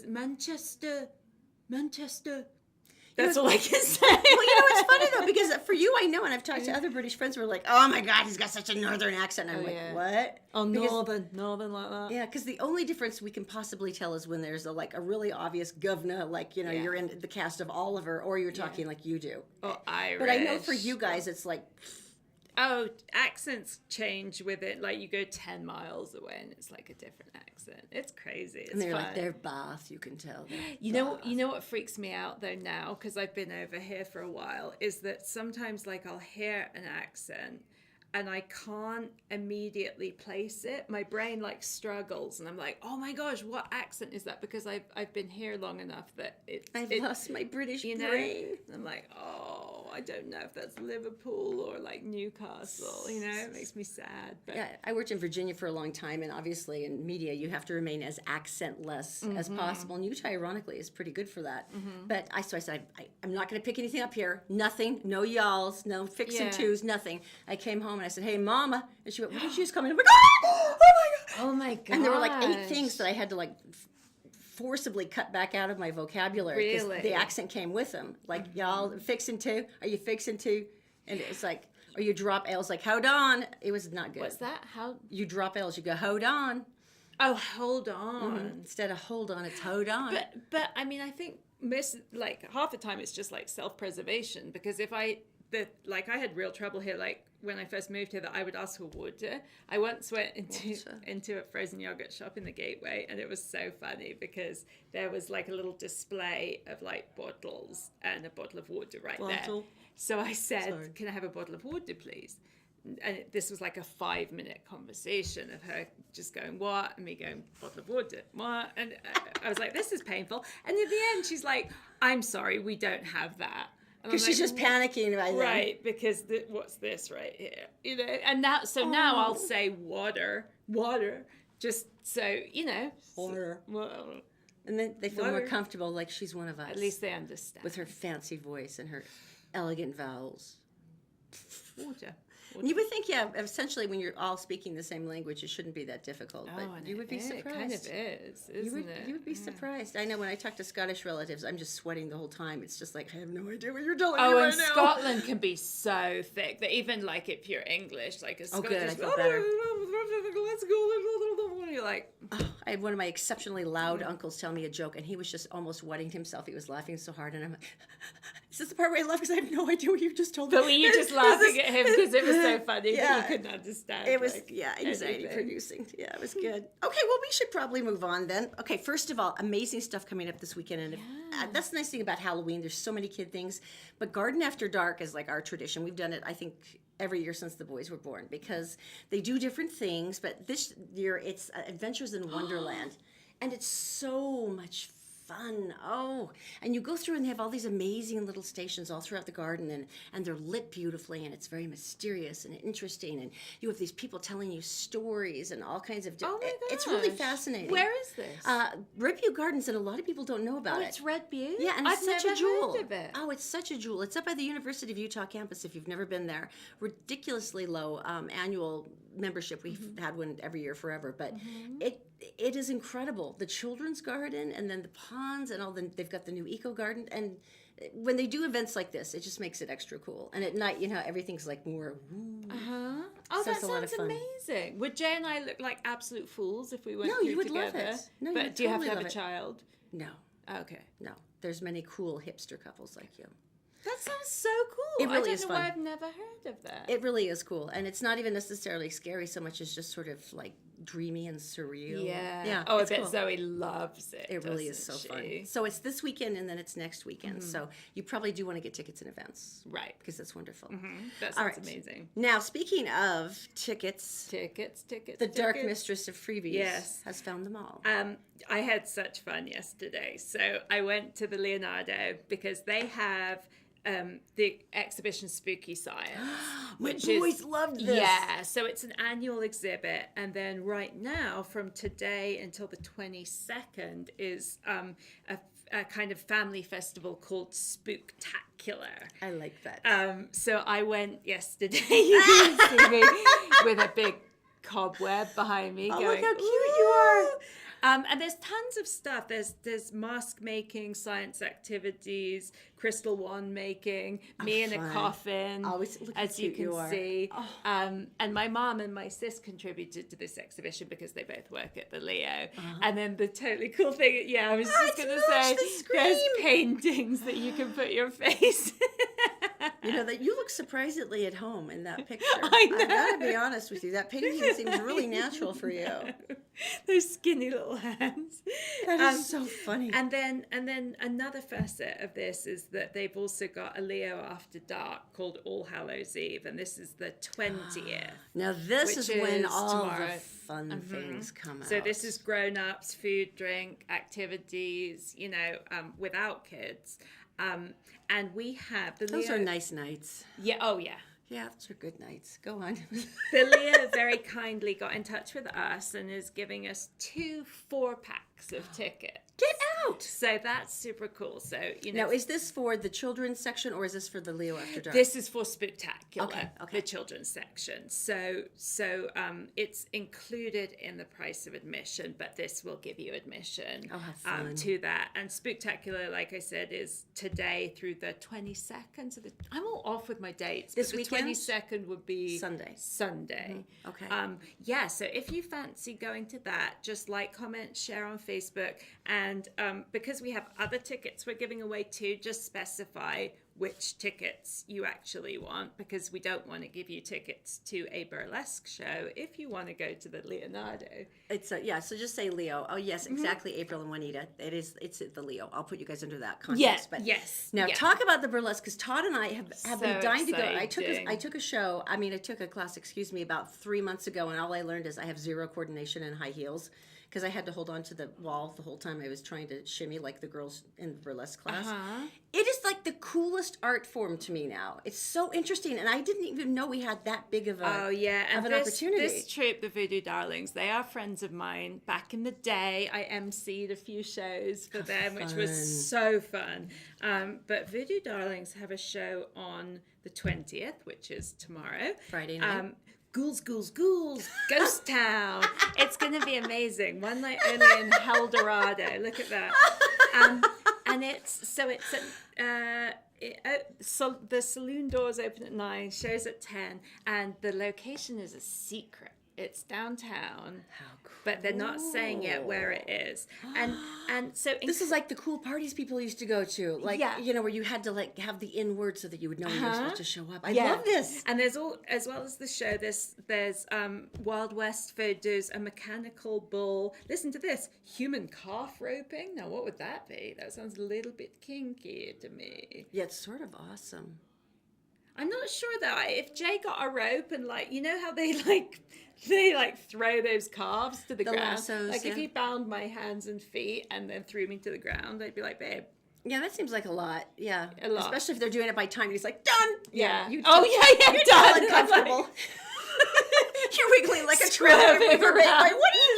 That's all I can say. Well, it's funny though, because for you, I know, and I've talked to other British friends who are like, oh my God, he's got such a northern accent. And I'm what? Oh, northern like that. Yeah, because the only difference we can possibly tell is when there's a really obvious governor, you're in the cast of Oliver, or you're talking like you do. Oh, Irish. But I know for you guys, it's like... Oh, accents change with it. Like you go 10 miles away and it's like a different accent. It's crazy. It's and they're fun. like, they're Bath, you can tell. You know what freaks me out though now, because I've been over here for a while, is that sometimes I'll hear an accent and I can't immediately place it. My brain struggles and I'm like, oh my gosh, what accent is that? Because I've been here long enough that I've lost my British brain. And I'm like, oh, I don't know if that's Liverpool or Newcastle, it makes me sad. But yeah, I worked in Virginia for a long time, and obviously in media you have to remain as accentless as possible, and Utah ironically is pretty good for that. But I said, I'm not going to pick anything up here, nothing, no y'alls, no fixin' twos, nothing. I came home and I said, hey mama, and she went, what did you just come in? I'm like, oh my God. Oh my God. And there were 8 things that I had to forcibly cut back out of my vocabulary because the accent came with them. Y'all fixing to? Are you fixing to? And it's or you drop L's hold on. It was not good. What's that? How? You drop L's, you go hold on. Oh, hold on. Instead of hold on, it's hold on. But I mean, I think half the time it's just self-preservation, because if I had real trouble here, when I first moved here that I would ask for water. I once went into a frozen yogurt shop in the Gateway, and it was so funny because there was like a little display of like bottles and a bottle of water there. So I said, "Can I have a bottle of water, please?" And this was like a 5-minute conversation of her just going, "What?" and me going, "Bottle of water, what?" And I was like, "This is painful." And in the end, she's like, "I'm sorry, we don't have that." Because she's just panicking right now. Right, because what's this right here? You know, and now, now I'll say water, just so, you know. Water. Well, and then they feel more comfortable, like she's one of us. At least they understand. With her fancy voice and her elegant vowels. Water. You would think, essentially when you're all speaking the same language, it shouldn't be that difficult. But you would be surprised. It kind of is, isn't it? You would be surprised. I know when I talk to Scottish relatives, I'm just sweating the whole time. It's just like, I have no idea what you're telling me right now. Scotland can be so thick that even like if you're English, like a Scottish, good, I feel better. Let's go. You're like, I had one of my exceptionally loud uncles tell me a joke, and he was just almost wetting himself. He was laughing so hard, and I'm like, is this the part where I laugh because I have no idea what you just told me? But were you just laughing at him because it was so funny that you couldn't understand? It was, anxiety producing. Yeah, it was good. Okay, well, we should probably move on then. Okay, first of all, amazing stuff coming up this weekend. And that's the nice thing about Halloween. There's so many kid things. But Garden After Dark is like our tradition. We've done it, I think, every year since the boys were born because they do different things. But this year, it's Adventures in Wonderland. And it's so much fun. And you go through and they have all these amazing little stations all throughout the garden and they're lit beautifully and it's very mysterious and interesting and you have these people telling you stories and all kinds of it's really fascinating. Where is this? Red Butte Gardens, and a lot of people don't know about it. It's Red Butte? Yeah, and it's I've such a jewel. heard of it. Oh, it's such a jewel. It's up by the University of Utah campus if you've never been there. Ridiculously low annual membership. We've had one every year forever, but it is incredible. The children's garden and then the ponds and they've got the new eco garden, and when they do events like this, it just makes it extra cool. And at night, you know, everything's like more Oh, so that it's a lot of sounds fun. amazing. Would Jay and I look like absolute fools if we went No, through you would together? love it. No, you but would do you have totally to have love a it. child? No, Okay. no. There's many cool hipster couples like you. That sounds so cool. It really I is don't know fun. why I've never heard of that. It really is cool, and it's not even necessarily scary so much as just sort of like dreamy and surreal. Yeah. Oh, I bet Zoe loves it. It really is so fun. So it's this weekend and then it's next weekend. So you probably do want to get tickets in advance. Right. Because it's wonderful. That All sounds right. amazing. Now, speaking of tickets, the Dark Mistress of Freebies has found them all. I had such fun yesterday. So I went to the Leonardo because they have the exhibition Spooky Science. My boys loved this. Yeah, so it's an annual exhibit, and then right now, from today until the 22nd, is a kind of family festival called Spooktacular. I like that. So I went yesterday. You can see me with a big cobweb behind me. Oh, going, look how cute you are. And there's tons of stuff. There's mask making, science activities, crystal wand making, me in a coffin, Always look how as you cute can you are. see. And my mom and my sis contributed to this exhibition because they both work at the Leo. And then the totally cool thing, I was just going to say, there's paintings that you can put your face. You know, that you look surprisingly at home in that picture. I know. I've got to be honest with you. That painting seems really natural for you. Those skinny little hands. That is so funny. And then another facet of this is that they've also got a Leo After Dark called All Hallows Eve, and this is the 20th. Now this is when all tomorrow. the fun things come out. So this is grown-ups, food, drink, activities, without kids. And we have the Those Leo... are nice nights. Yeah, oh yeah. Yeah, those are good nights. Go on. The Leo very kindly got in touch with us and is giving us 2 4-packs of tickets. Get out! So that's super cool. So, Now, is this for the children's section or is this for the Leo After Dark? This is for Spooktacular, Okay. the children's section. So it's included in the price of admission, but this will give you admission to that. And Spooktacular, like I said, is today through the 22nd. So I'm all off with my dates. This but weekend? The 22nd would be Sunday. Mm-hmm. Okay. So if you fancy going to that, just like, comment, share on Facebook. And because we have other tickets we're giving away too, just specify which tickets you actually want, because we don't want to give you tickets to a burlesque show if you want to go to the Leonardo. It's so just say Leo. Oh yes, exactly. April and Juanita. It's the Leo. I'll put you guys under that context. But now talk about the burlesque, because Todd and I have been dying to go. I took a show. I mean, I took a class, about 3 months ago, and all I learned is I have zero coordination in high heels, because I had to hold on to the wall the whole time I was trying to shimmy like the girls in the burlesque class. It is like the coolest art form to me now. It's so interesting, and I didn't even know we had that big of an opportunity. This troupe, the Voodoo Darlings, they are friends of mine. Back in the day, I emceed a few shows for them, which was so fun. But Voodoo Darlings have a show on the 20th, which is tomorrow. Friday night. Ghouls, Ghost Town. It's going to be amazing. One night only in Eldorado. Look at that. And so the saloon doors open at 9, shows at 10, and the location is a secret. It's downtown. How cool. But they're not saying yet where it is. And so this is like the cool parties people used to go to, like where you had to like have the in word so that you would know you were supposed to show up. I love this. And there's all, as well as the show, there's Wild West Voodoo's a mechanical bull. Listen to this, human calf roping. Now what would that be? That sounds a little bit kinky to me. Yeah, it's sort of awesome. I'm not sure though. If Jay got a rope and how they throw those calves to the ground. Lassos, if he bound my hands and feet and then threw me to the ground, I'd be like, babe. Yeah, that seems like a lot. Yeah, a lot. Especially if they're doing it by time. He's like, done. Yeah. You're done. Uncomfortable. You're wiggling like a troll. Like, what are you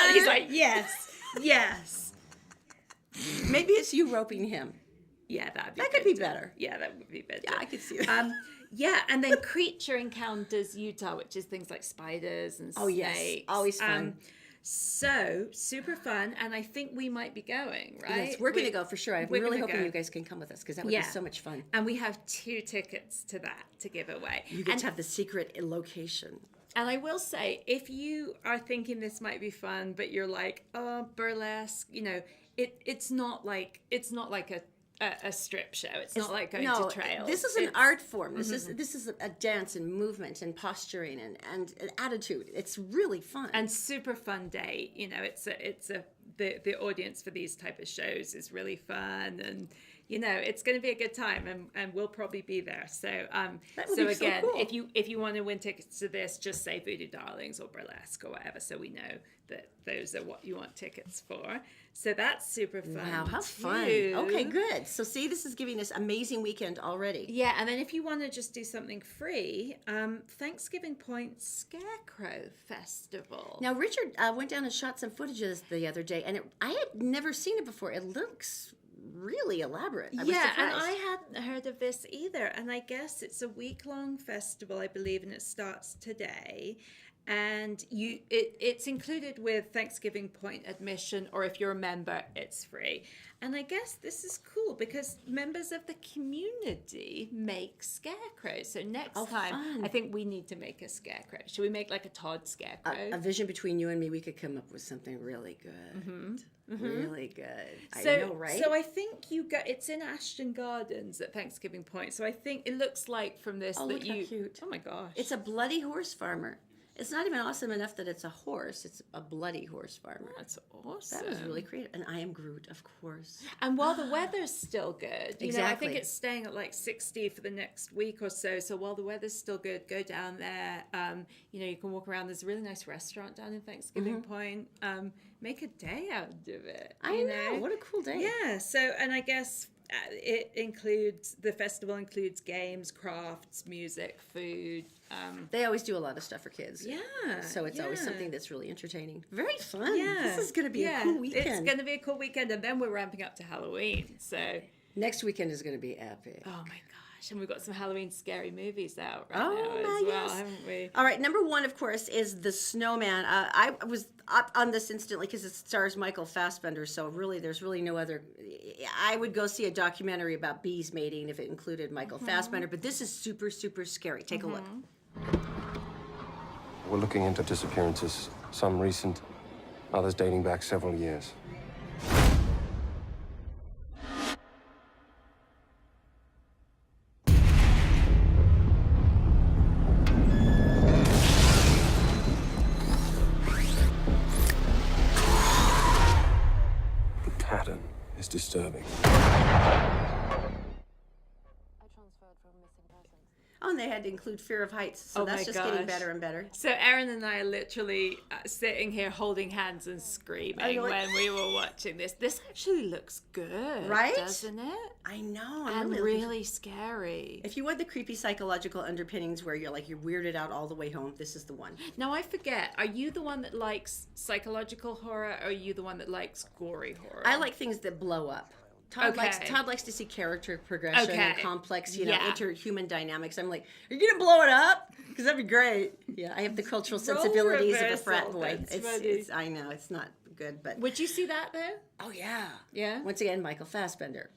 doing? He's like, yes. Maybe it's you roping him. Yeah, that could be better. Yeah, that would be better. Yeah, I could see that. And then Creature Encounters Utah, which is things like spiders and snakes. Oh, yes. Always fun. So, super fun, and I think we might be going, right? Yes, we're going to go for sure. I'm really hoping you guys can come with us, because that would be so much fun. And we have 2 tickets to that to give away. You get to have the secret location. And I will say, if you are thinking this might be fun, but you're like, oh, burlesque, it's not like a strip show. It's not like going to trails. This is an art form. This is a dance and movement and posturing and an attitude. It's really fun and super fun day. The audience for these type of shows is really fun, and it's going to be a good time, and we'll probably be there. So again, cool. if you want to win tickets to this, just say Voodoo Darlings or Burlesque or whatever, so we know that those are what you want tickets for. So that's super fun. Wow, how fun. Okay, good. So see, this is giving us amazing weekend already. Yeah, and then if you want to just do something free, Thanksgiving Point Scarecrow Festival. Now, Richard went down and shot some footages the other day, and I had never seen it before. It looks really elaborate. I was surprised. And I hadn't heard of this either. And I guess it's a week-long festival, I believe, and it starts today. And it's included with Thanksgiving Point admission, or if you're a member, it's free. And I guess this is cool because members of the community make scarecrows. So next time, fun. I think we need to make a scarecrow. Should we make like a Todd scarecrow? A vision between you and me, we could come up with something really good. Really good. So, I know, right? So I think it's in Ashton Gardens at Thanksgiving Point. So I think it looks like from this that look you. How cute. Oh my gosh! It's a bloody horse farmer. It's not even awesome enough that it's a horse. It's a bloody horse farmer. That's awesome. That was really creative. And I am Groot, of course. And while the weather's still good, exactly. I think it's staying at like 60 for the next week or so. So while the weather's still good, go down there. You can walk around. There's a really nice restaurant down in Thanksgiving Point. Make a day out of it. I know. What a cool day. Yeah. So, and I guess the festival includes games, crafts, music, food. They always do a lot of stuff for kids. Yeah. So it's always something that's really entertaining. Very fun. Yeah. This is going to be a cool weekend. It's going to be a cool weekend, and then we're ramping up to Halloween. So next weekend is going to be epic. Oh my gosh. And we've got some Halloween scary movies out now as well, haven't we? All right, number one, of course, is The Snowman. I was up on this instantly because it stars Michael Fassbender, so really there's really no other. I would go see a documentary about bees mating if it included Michael Fassbender, but this is super, super scary. Take a look. We're looking into disappearances, some recent, others dating back several years. pattern is disturbing. Oh, and they had to include fear of heights, so that's just getting better and better. So Erin and I are literally sitting here holding hands and screaming when we were watching this. This actually looks good, right? Doesn't it? I know. And really scary. If you want the creepy psychological underpinnings where you're weirded out all the way home, this is the one. Now I forget, are you the one that likes psychological horror, or are you the one that likes gory horror? I like things that blow up. Todd likes to see character progression and complex, interhuman dynamics. I'm like, are you gonna blow it up? Because that'd be great. Yeah, I have the cultural sensibilities of a frat boy. It's I know it's not good, but would you see that though? Oh yeah, yeah. Once again, Michael Fassbender.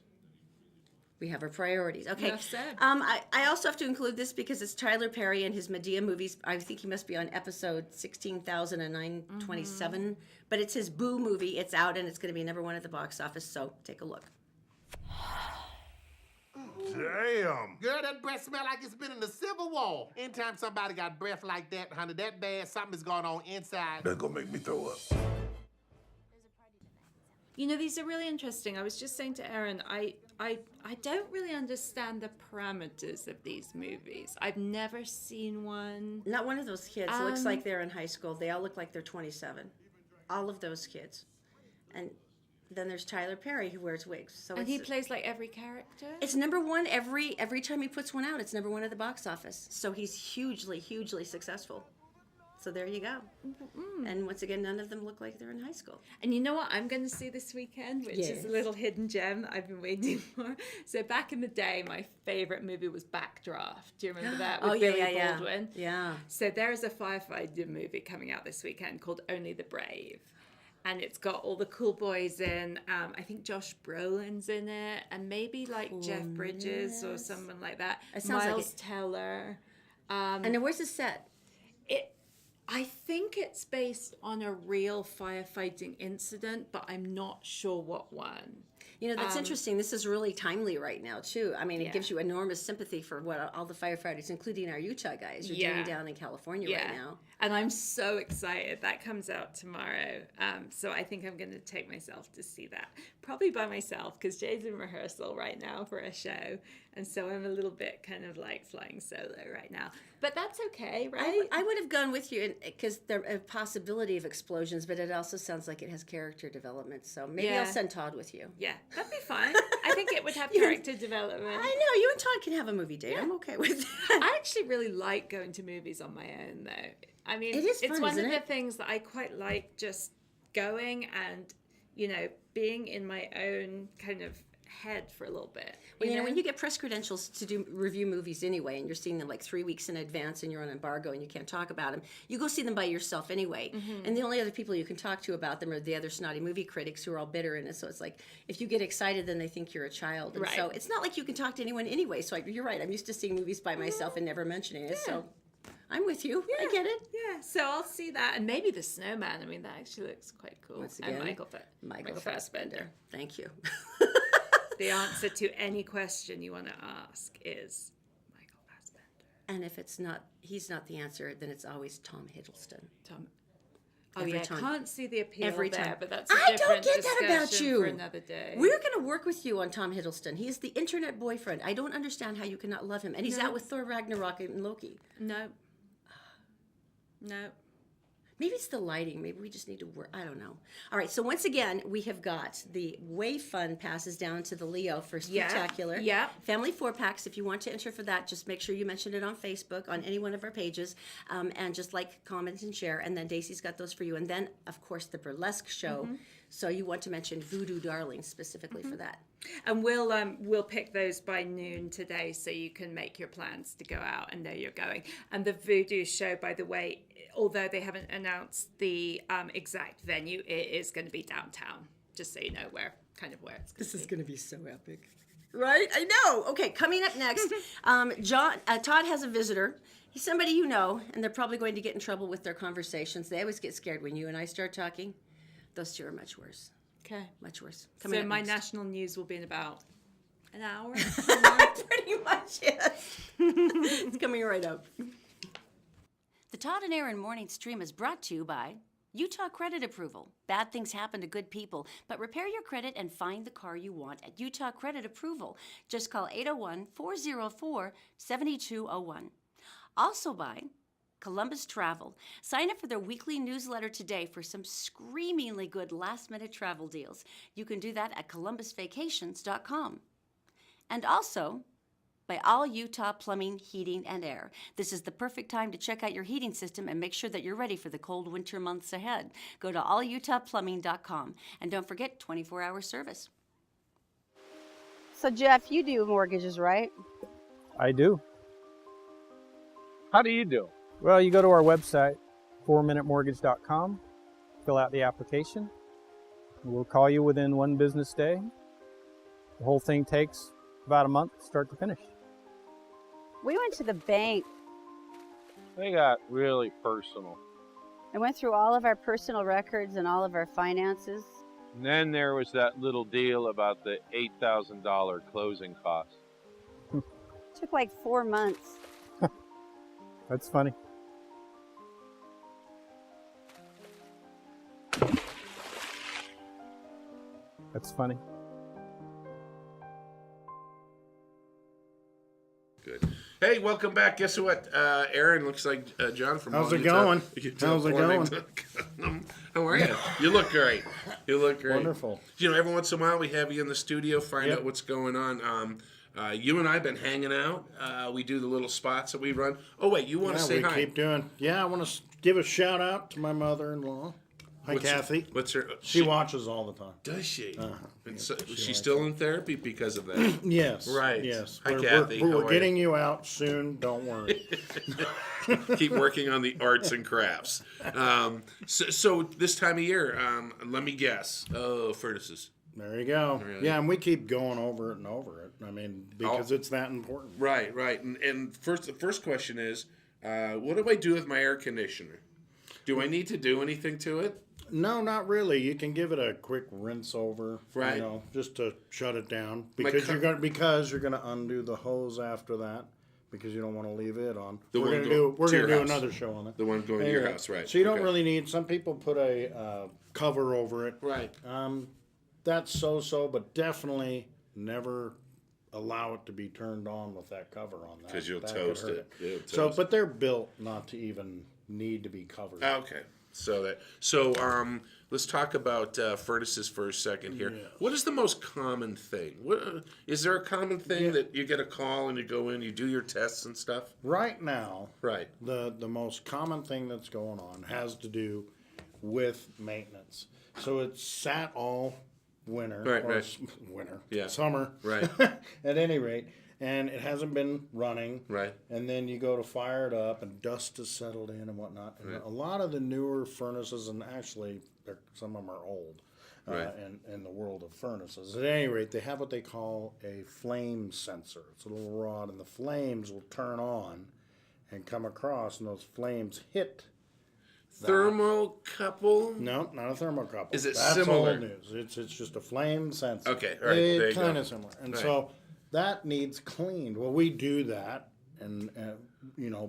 We have our priorities. Okay. Enough said. I also have to include this because it's Tyler Perry and his Medea movies. I think he must be on episode 16,927. But it's his Boo movie. It's out and it's going to be #1 at the box office. So take a look. Damn. Girl, that breath smell like it's been in the Civil War. Anytime somebody got breath like that, honey, that bad, something's going on inside. That's gonna make me throw up. You know, these are really interesting. I was just saying to Erin, I don't really understand the parameters of these movies. I've never seen one. Not one of those kids looks like they're in high school. They all look like they're 27. All of those kids. And then there's Tyler Perry who wears wigs. So and he plays like every character? It's #1 every time he puts one out. It's #1 at the box office. So he's hugely, hugely successful. So there you go. And once again, none of them look like they're in high school. And you know what I'm going to see this weekend, which is a little hidden gem that I've been waiting for. So back in the day, my favorite movie was Backdraft. Do you remember that? With Billy Baldwin. Yeah. So there is a firefighter movie coming out this weekend called Only the Brave. And it's got all the cool boys in. I think Josh Brolin's in it. And maybe like Jeff Bridges or someone like that. It sounds Miles Teller. And where's the set? I think it's based on a real firefighting incident, but I'm not sure what one. You know, that's interesting. This is really timely right now, too. I mean, it gives you enormous sympathy for what all the firefighters, including our Utah guys, are doing down in California right now. And I'm so excited. That comes out tomorrow. So I think I'm going to take myself to see that. Probably by myself, because Jay's in rehearsal right now for a show. And so I'm a little bit kind of like flying solo right now. But that's okay, right? I would have gone with you because there's a possibility of explosions, but it also sounds like it has character development. So maybe I'll send Todd with you. Yeah, that'd be fine. I think it would have character development. I know. You and Todd can have a movie date. I'm okay with that. I actually really like going to movies on my own, though. I mean, it's fun, one of the things that I quite like, just going and, being in my own kind of head for a little bit. Well, when you get press credentials to review movies anyway, and you're seeing them like 3 weeks in advance and you're on embargo and you can't talk about them, you go see them by yourself anyway. And the only other people you can talk to about them are the other snotty movie critics who are all bitter in it. So it's like, if you get excited, then they think you're a child. And so it's not like you can talk to anyone anyway. So you're right. I'm used to seeing movies by myself and never mentioning it. So I'm with you. I get it. Yeah, so I'll see that. And maybe the snowman. I mean, that actually looks quite cool. Once again, and Michael Fassbender. Thank you. The answer to any question you want to ask is Michael Fassbender. And if he's not the answer, then it's always Tom Hiddleston. I can't see the appeal Every there, time. but that's a different don't get that about discussion you. for another day. We're going to work with you on Tom Hiddleston. He is the internet boyfriend. I don't understand how you cannot love him. And he's out with Thor Ragnarok and Loki. No. Maybe it's the lighting. Maybe we just need to work. I don't know. All right. So once again, we have got the way fun passes down to the Leo for Spectacular. Yeah. Family 4-packs. If you want to enter for that, just make sure you mention it on Facebook, on any one of our pages, and just like, comment, and share. And then Daisy's got those for you. And then, of course, the burlesque show. So you want to mention Voodoo Darling specifically for that. And we'll pick those by noon today, so you can make your plans to go out and know you're going. And the Voodoo show, by the way, although they haven't announced the exact venue, it is going to be downtown. Just so you know where it's going to be. This is going to be so epic. Right? I know. Okay, coming up next, Todd has a visitor. He's somebody you know, and they're probably going to get in trouble with their conversations. They always get scared when you and I start talking. Those two are much worse. Okay. Much worse. So my national news will be in about an hour? Pretty much, yes. It's coming right up. The Todd and Erin Morning Stream is brought to you by Utah Credit Approval. Bad things happen to good people, but repair your credit and find the car you want at Utah Credit Approval. Just call 801-404-7201. Also by Columbus Travel. Sign up for their weekly newsletter today for some screamingly good last-minute travel deals. You can do that at columbusvacations.com. And also by All Utah Plumbing, Heating, and Air. This is the perfect time to check out your heating system and make sure that you're ready for the cold winter months ahead. Go to allutahplumbing.com. And don't forget 24-hour service. So, Jeff, you do mortgages, right? I do. How do you do? Well, you go to our website, 4minutemortgage.com, fill out the application. We'll call you within one business day. The whole thing takes about a month, start to finish. We went to the bank. They got really personal. I went through all of our personal records and all of our finances. And then there was that little deal about the $8,000 closing costs. It took like 4 months. That's funny. That's funny. Good. Hey, welcome back. Guess what? Erin looks like John from How's it going? How's it going? How are you? You look great. You look great. Wonderful. You know, every once in a while we have you in the studio, find out what's going on. You and I have been hanging out. We do the little spots that we run. Oh, wait, you want to say hi? Keep doing. Yeah, I want to give a shout out to my mother-in-law. Hi, Kathy. What's her? She watches all the time. Does she? Yeah, she's still in therapy because of that. Yes. Right. Yes. Hi, Kathy. We're getting you out soon. Don't worry. Keep working on the arts and crafts. So this time of year, let me guess. Oh, furnaces. There you go. Really? Yeah, and we keep going over it and over it. I mean, because it's that important. Right. And the first question is, what do I do with my air conditioner? Do I need to do anything to it? No, not really. You can give it a quick rinse over, right? You know, just to shut it down because you're gonna undo the hose after that because you don't want to leave it on. We're gonna do another show on it. The one going to your house, right? So you don't really need. Some people put a cover over it, right? That's so, but definitely never allow it to be turned on with that cover on that because you'll toast it. So, but they're built not to even need to be covered. Okay. So let's talk about furnaces for a second here. Yes. What is the most common thing? Is there a common thing that you get a call and you go in, you do your tests and stuff? Right now, right. The most common thing that's going on has to do with maintenance. So it's sat all winter, summer, right? At any rate. And it hasn't been running. Right. And then you go to fire it up and dust has settled in and whatnot. And a lot of the newer furnaces, and actually some of them are old in the world of furnaces. At any rate, they have what they call a flame sensor. It's a little rod, and the flames will turn and come across, and those flames hit thermocouple? No, not a thermocouple. Is it That's similar? Old news. It's just a flame sensor. Okay, all right. There you go. Kind of similar. And so that needs cleaned. Well, we do that, and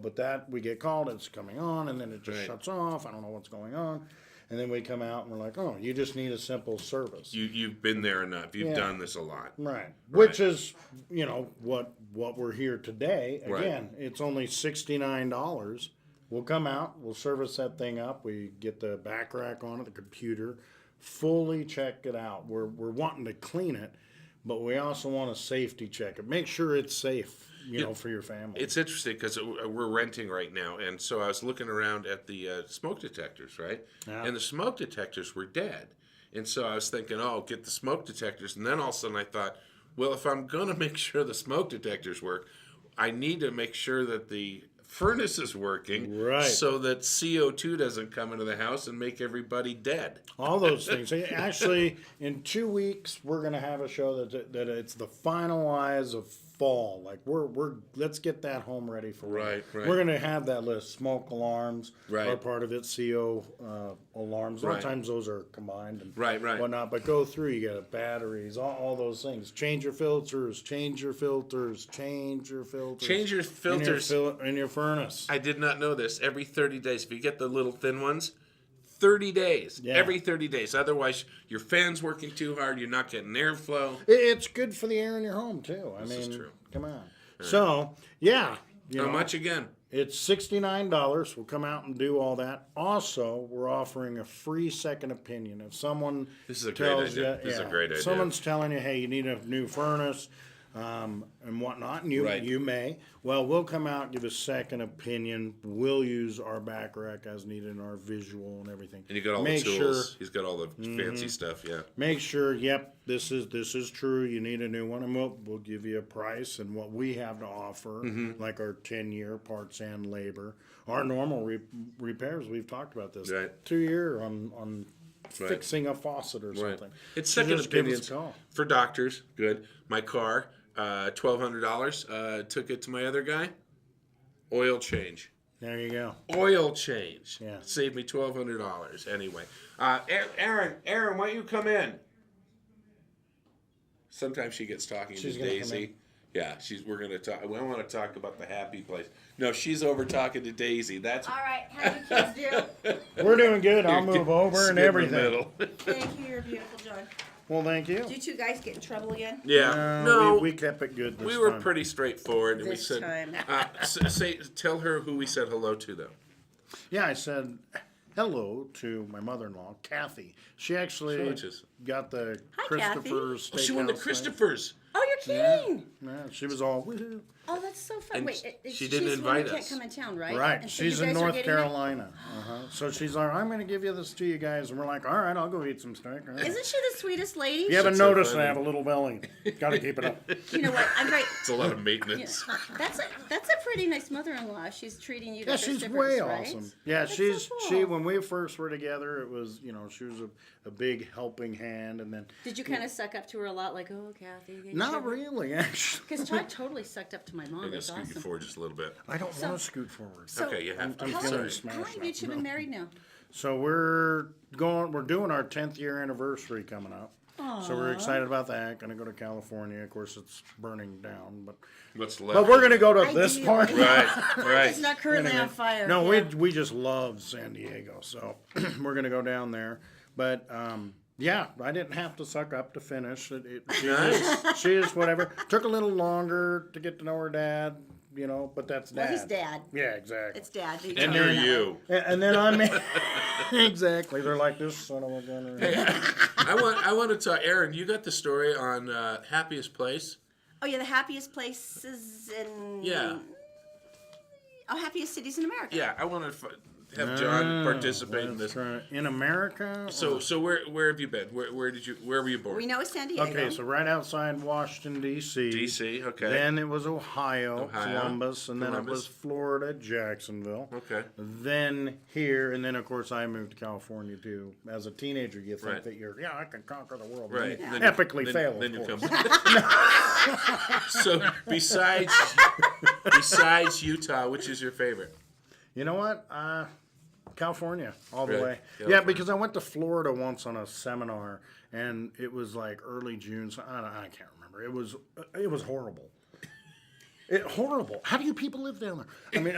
but that we get called, it's coming on, and then it just shuts off. I don't know what's going on. And then we come out and we're like, oh, you just need a simple service. You've been there enough. You've done this a lot. Right. Which is, what we're here today. Again, it's only $69. We'll come out, we'll service that thing up. We get the back rack on it, the computer, fully check it out. We're wanting to clean it, but we also want to safety check it. Make sure it's safe. For your family. It's interesting because we're renting right now, and so I was looking around at the smoke detectors, right? Yeah. And the smoke detectors were dead. And so I was thinking, get the smoke detectors. And then all of a sudden I thought, well, if I'm going to make sure the smoke detectors work, I need to make sure that the furnace is working so that CO2 doesn't come into the house and make everybody dead. All those things. Actually, in 2 weeks, we're going to have a show that it's the final eyes of fall. Like we're let's get that home ready for right. We're going to have that list. Smoke alarms are part of it. CO alarms. A lot of times those are combined and whatnot. But go through. You got batteries. All those things. Change your filters. Change your filters. Change your filters. Change your filters in your furnace. I did not know this. Every 30 days, if you get the little thin ones, 30 days. Yeah. Every 30 days. Otherwise, your fan's working too hard. You're not getting airflow. It's good for the air in your home, too. This is true. Come on. So, yeah. How much again? It's $69. We'll come out and do all that. Also, we're offering a free second opinion. If someone This is a great idea. This is a great idea. Someone's telling you, hey, you need a new furnace and whatnot, and you may. Well, we'll come out, give a second opinion. We'll use our back rack as needed in our visual and everything. And you got all the tools. He's got all the fancy stuff, yeah. Make sure, this is true. You need a new one, and we'll give you a price and what we have to offer, like our 10-year parts and labor. Our normal repairs, we've talked about this. Right. 2-year on fixing a faucet or something. Right. It's second opinions call. for doctors. Good. My car, $1,200. Took it to my other guy. Oil change. There you go. Oil change. Yeah. Saved me $1,200. Anyway, Erin, why don't you come in? Sometimes she gets talking to Daisy. Yeah, we're gonna talk. We want to talk about the happy place. No, she's over talking to Daisy. That's all right. How do you kids do? We're doing good. I'll move over and everything. Thank you. You're beautiful, John. Well, thank you. Did you two guys get in trouble again? Yeah. No, we kept it good. We were pretty straightforward. And this we said, tell her who we said hello to, though. Yeah, I said hello to my mother-in-law, Kathy. She actually got the Christopher's Steakhouse. She won the Christopher's. Oh, you're kidding! Yeah, she was all woohoo. Oh, that's so fun. And Wait, she didn't invite us. Can't come in town, right? Right. And so she's you guys in are North getting Carolina. So she's like, I'm going to give this to you guys. And we're like, all right, I'll go eat some steak. Right. Isn't she the sweetest lady? You haven't noticed I have a little belly. Got to keep it up. You know what? I'm right. It's a lot of maintenance. Yeah. That's a pretty nice mother-in-law. She's treating you. Yeah, she's way right? awesome. Yeah, that's she's so cool. she. When we first were together, it was she was a big helping hand, and then. Did you kind of suck up to her a lot, like, oh, Kathy? Not really, actually. Because Todd totally sucked up to my mom. I'm That's gonna scoot you forward just a little bit. I don't want to scoot forward. So, okay, you have to. How long have you two been married now? So we're doing our 10th year anniversary coming up. Aww. So we're excited about that. Going to go to California. Of course, it's burning down, but what's left? But we're going to go to this part. Right. It's not currently on fire. No, we just love San Diego, so we're going to go down there. But yeah, I didn't have to suck up to finish. She is whatever. Took a little longer to get to know her dad. But that's Dad. Well, he's Dad. Yeah, exactly. It's Dad. And you're you. And then I'm exactly. They're like this son of a gun. I want to talk. Erin, you got the story on Happiest Place. Oh yeah, the happiest places in. Yeah. Oh, happiest cities in America. Yeah, I want to have John participate in this. Right. In America? So where have you been? Where were you born? We know it's San Diego. Okay, so right outside Washington, D.C. D.C., okay. Then it was Ohio, Columbus, and then it was Florida, Jacksonville. Okay. Then here, and then of course I moved to California too. As a teenager, you think that I can conquer the world. Right. Then epically fail, Then of you course. come. So besides Utah, which is your favorite? You know what? California, all the Really? way. California. Yeah, because I went to Florida once on a seminar, and it was like early June. So I can't remember. It was horrible. Horrible. How do you people live down there? I mean,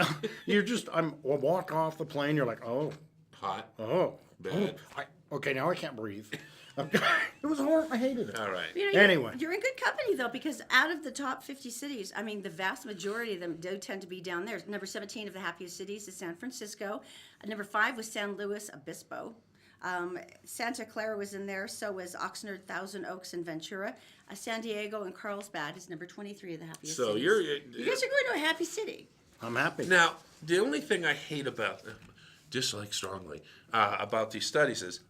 we'll walk off the plane. You're like, oh, hot. Oh, bad. Okay, now I can't breathe. It was horrible. I hated it. All right. Anyway. You're in good company, though, because out of the top 50 cities, I mean, the vast majority of them do tend to be down there. Number 17 of the happiest cities is San Francisco. Number 5 was San Luis Obispo. Santa Clara was in there. So was Oxnard, Thousand Oaks, and Ventura. San Diego and Carlsbad is number 23 of the happiest cities. So you guys are going to a happy city. I'm happy. Now, the only thing I hate about them, dislike strongly, about these studies is,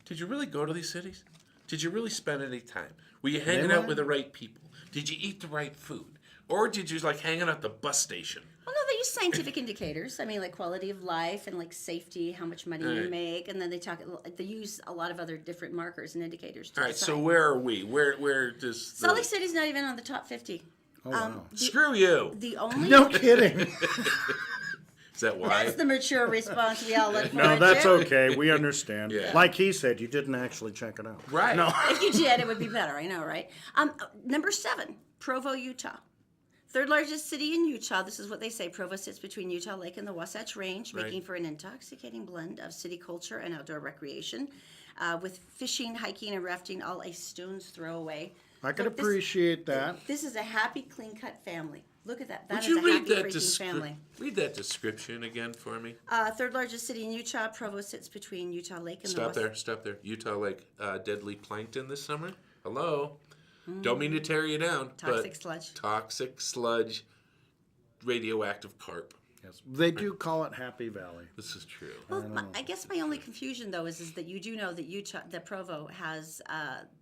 did you really go to these cities? Did you really spend any time? Were you hanging out with the right people? Did you eat the right food? Or did you like hanging out at the bus station? Well, no, they use scientific indicators. I mean, like quality of life and like safety, how much money you make, and then they use a lot of other different markers and indicators. To All right, decide. so where are we? Where does Salt Lake City's not even on the top 50. Oh, wow. Screw you. The only No kidding. Is that why? That's the mature response we all look for. No, that's okay. We understand. Yeah. Like he said, you didn't actually check it out. Right. No. If you did, it would be better. I know, right? Number 7, Provo, Utah. Third largest city in Utah. This is what they say. Provo sits between Utah Lake and the Wasatch Range, making for an intoxicating blend of city culture and outdoor recreation, with fishing, hiking, and rafting all a stone's throw away. I can appreciate that. This is a happy, clean-cut family. Look at that. That Would is you a read happy that freaking family. read that description again for me? Third largest city in Utah. Provo sits between Utah Lake and Stop there. Utah Lake, deadly plankton this summer? Hello? Don't mean to tear you down. Toxic sludge. Toxic sludge, radioactive carp. Yes, they do call it Happy Valley. This is true. Well, I guess my only confusion, though, is that you do know that Provo has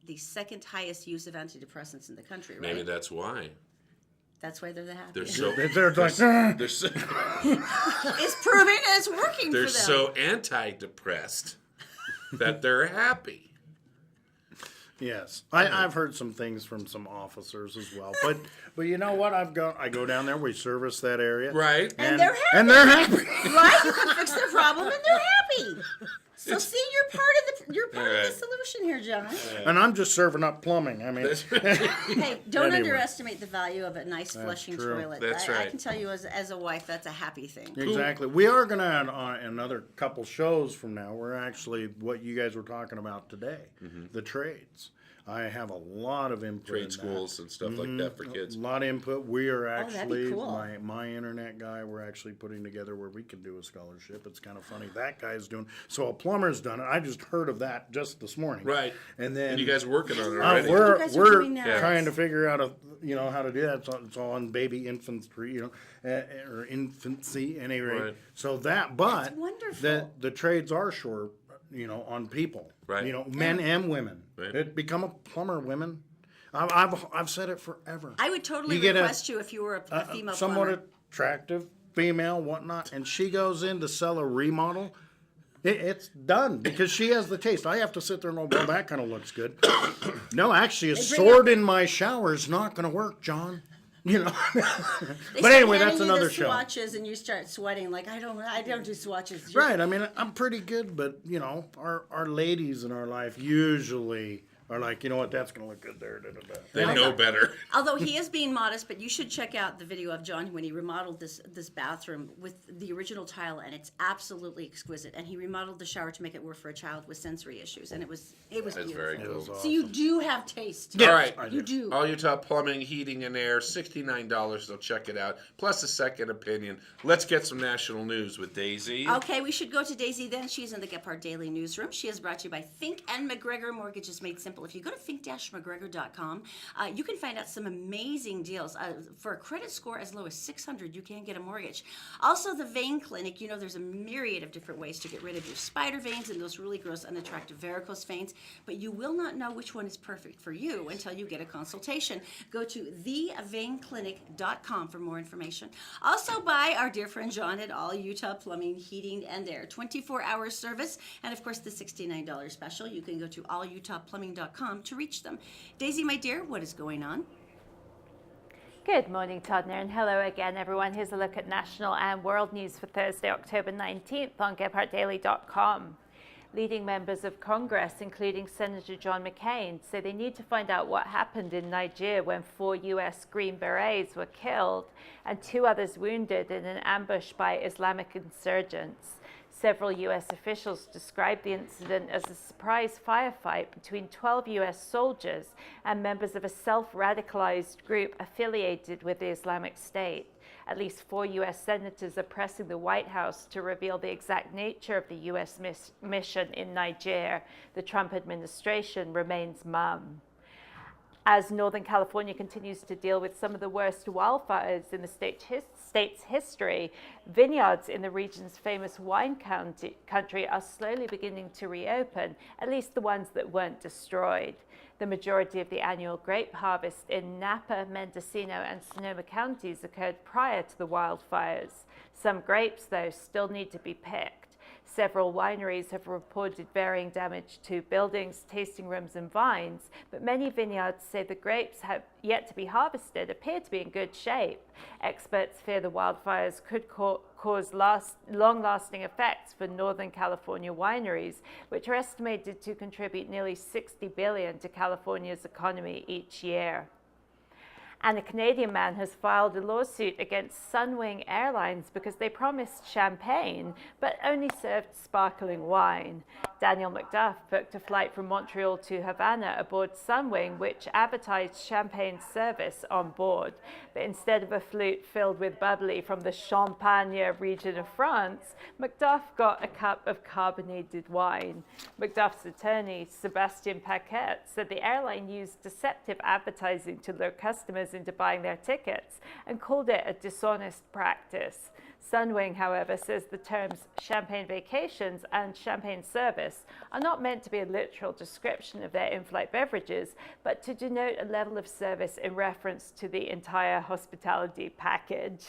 the second highest use of antidepressants in the country, right? Maybe that's why. That's why they're the They're happiest. so. They're so it's proving it's working they're for them. so anti-depressed that they're happy. Yes, I've heard some things from some officers as well, but you know what? I go down there. We service that area, right? And they're happy. And they're happy, right? You can fix their problem, and they're happy. So see, you're part of the solution here, John. And I'm just serving up plumbing. I mean, hey, don't Anyway. underestimate the value of a nice flushing true. toilet. That's I right. can tell you as a wife, that's a happy thing. Exactly. We are going to add on another couple shows from now. We're actually what you guys were talking about today, the trades. I have a lot of input. Trade schools and stuff like that for kids. A lot of input. We are actually cool. my internet guy. We're actually putting together where we can do a scholarship. It's kind of funny. That guy's doing. So a plumber's done it. I just heard of that just this morning. Right. And then you guys are working on it already. We're doing that. trying to figure out how to do that. It's all on baby infantry, or infancy anyway. Right. So that, but That's wonderful. the trades are short, on people. Right. Men and women. Right. Become a plumber, women. I've said it forever. I would totally get request you if you were a female somewhat plumber. attractive female, whatnot, and she goes in to sell a remodel. It's done because she has the taste. I have to sit there and go, well, that kind of looks good. No, actually, a sword in my shower is not going to work, John. But anyway, that's another show. Swatches and you start sweating like I don't do swatches. Right. I mean, I'm pretty good, but our ladies in our life usually are like, you know what, that's going to look good there. They know better. Although he is being modest, but you should check out the video of John when he remodeled this bathroom with the original tile, and it's absolutely exquisite. And he remodeled the shower to make it work for a child with sensory issues, and it was That's beautiful. very cool. Awesome. So you do have taste. All right. You do. All Utah Plumbing, Heating, and Air, $69, so check it out. Plus a second opinion. Let's get some national news with Daisy. Okay, we should go to Daisy then. She's in the Gephardt Daily Newsroom. She is brought to you by Fink and McGregor Mortgages Made Simple. If you go to fink-mcgregor.com, you can find out some amazing deals. For a credit score as low as 600, you can get a mortgage. Also, the Vein Clinic. There's a myriad of different ways to get rid of your spider veins and those really gross, unattractive varicose veins, but you will not know which one is perfect for you until you get a consultation. Go to theveinclinic.com for more information. Also, by our dear friend John at All Utah Plumbing, Heating, and Air. 24-hour service, and of course the $69 special. You can go to allutahplumbing.com to reach them. Daisy, my dear, what is going on? Good morning, Todd and Erin. Hello again, everyone. Here's a look at national and world news for Thursday, October 19th on GephartDaily.com. Leading members of Congress, including Senator John McCain, say they need to find out what happened in Niger when 4 U.S. Green Berets were killed and 2 others wounded in an ambush by Islamic insurgents. Several U.S. officials described the incident as a surprise firefight between 12 U.S. soldiers and members of a self-radicalized group affiliated with the Islamic State. At least 4 U.S. senators are pressing the White House to reveal the exact nature of the U.S. mission in Niger. The Trump administration remains mum. As Northern California continues to deal with some of the worst wildfires in the state's history, vineyards in the region's famous wine country are slowly beginning to reopen, at least the ones that weren't destroyed. The majority of the annual grape harvest in Napa, Mendocino, and Sonoma counties occurred prior to the wildfires. Some grapes, though, still need to be picked. Several wineries have reported varying damage to buildings, tasting rooms, and vines, but many vineyards say the grapes have yet to be harvested appear to be in good shape. Experts fear the wildfires could cause long-lasting effects for Northern California wineries, which are estimated to contribute nearly $60 billion to California's economy each year. And a Canadian man has filed a lawsuit against Sunwing Airlines because they promised champagne but only served sparkling wine. Daniel McDuff booked a flight from Montreal to Havana aboard Sunwing, which advertised champagne service on board. But instead of a flute filled with bubbly from the Champagne region of France, McDuff got a cup of carbonated wine. McDuff's attorney, Sebastien Paquette, said the airline used deceptive advertising to lure customers into buying their tickets and called it a dishonest practice. Sunwing, however, says the terms champagne vacations and champagne service are not meant to be a literal description of their in-flight beverages, but to denote a level of service in reference to the entire hospitality package.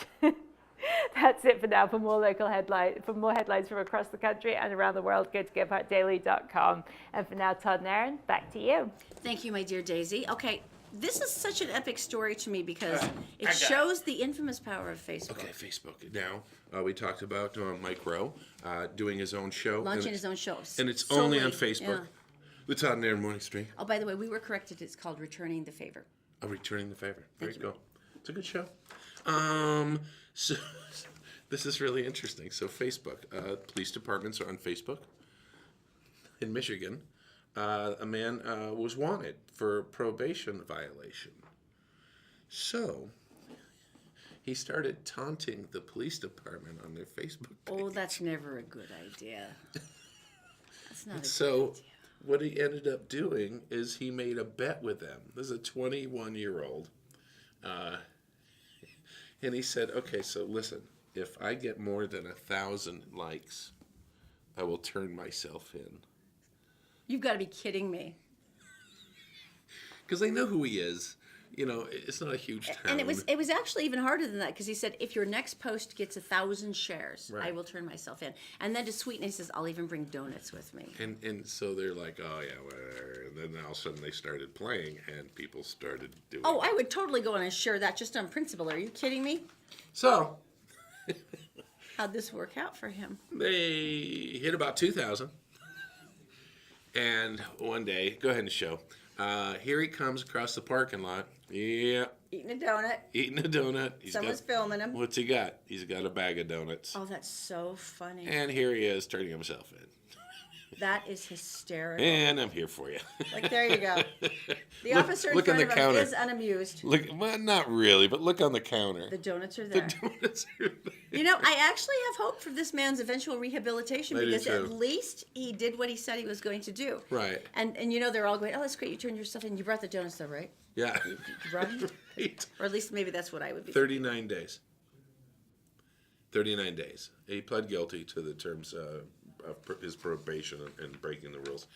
That's it for now. For more headlines from across the country and around the world, go to GetApartDaily.com. And for now, Todd and Erin, back to you. Thank you, my dear Daisy. Okay. This is such an epic story to me because it shows the infamous power of Facebook. Okay, Facebook. Now, we talked about Mike Rowe doing his own show. Launching his own show. And it's only on Facebook. Yeah. The Todd and Erin Morning Stream. Oh, by the way, we were corrected. It's called Returning the Favor. Oh, Returning the Favor. There you go. It's a good show. So this is really interesting. So Facebook, police departments are on Facebook in Michigan. A man was wanted for probation violation. So he started taunting the police department on their Facebook page. Oh, that's never a good idea. That's not a so good idea. What he ended up doing is he made a bet with them. This is a 21-year-old. And he said, okay, so listen, if I get more than 1,000 likes, I will turn myself in. You've got to be kidding me. Because they know who he is. You know, it's not a huge town. And it was actually even harder than that because he said, if your next post gets 1,000 shares, right, I will turn myself in. And then to sweeten, he says, I'll even bring donuts with me. And so they're like, oh, yeah, whatever. And then all of a sudden they started playing and people started doing Oh, I would totally go on and share that just on principle. Are you kidding me? So how'd this work out for him? They hit about 2,000. And one day, go ahead and show. Here he comes across the parking lot. Yeah. Eating a donut. Eating a donut. Someone's filming him. What's he got? He's got a bag of donuts. Oh, that's so funny. And here he is turning himself in. That is hysterical. And I'm here for you. Like, there you go. The officer in front of him is unamused. Look, well, not really, but look on the counter. The donuts are there. The donuts are there. You know, I actually have hope for this man's eventual rehabilitation because at least he did what he said he was going to do. Right. And you know, they're all going, oh, that's great. You turned yourself in. You brought the donuts though, right? Yeah. You brought them? Right. Or at least maybe that's what I would be 39 days. 39 days. He pled guilty to the terms of his probation and breaking the rules.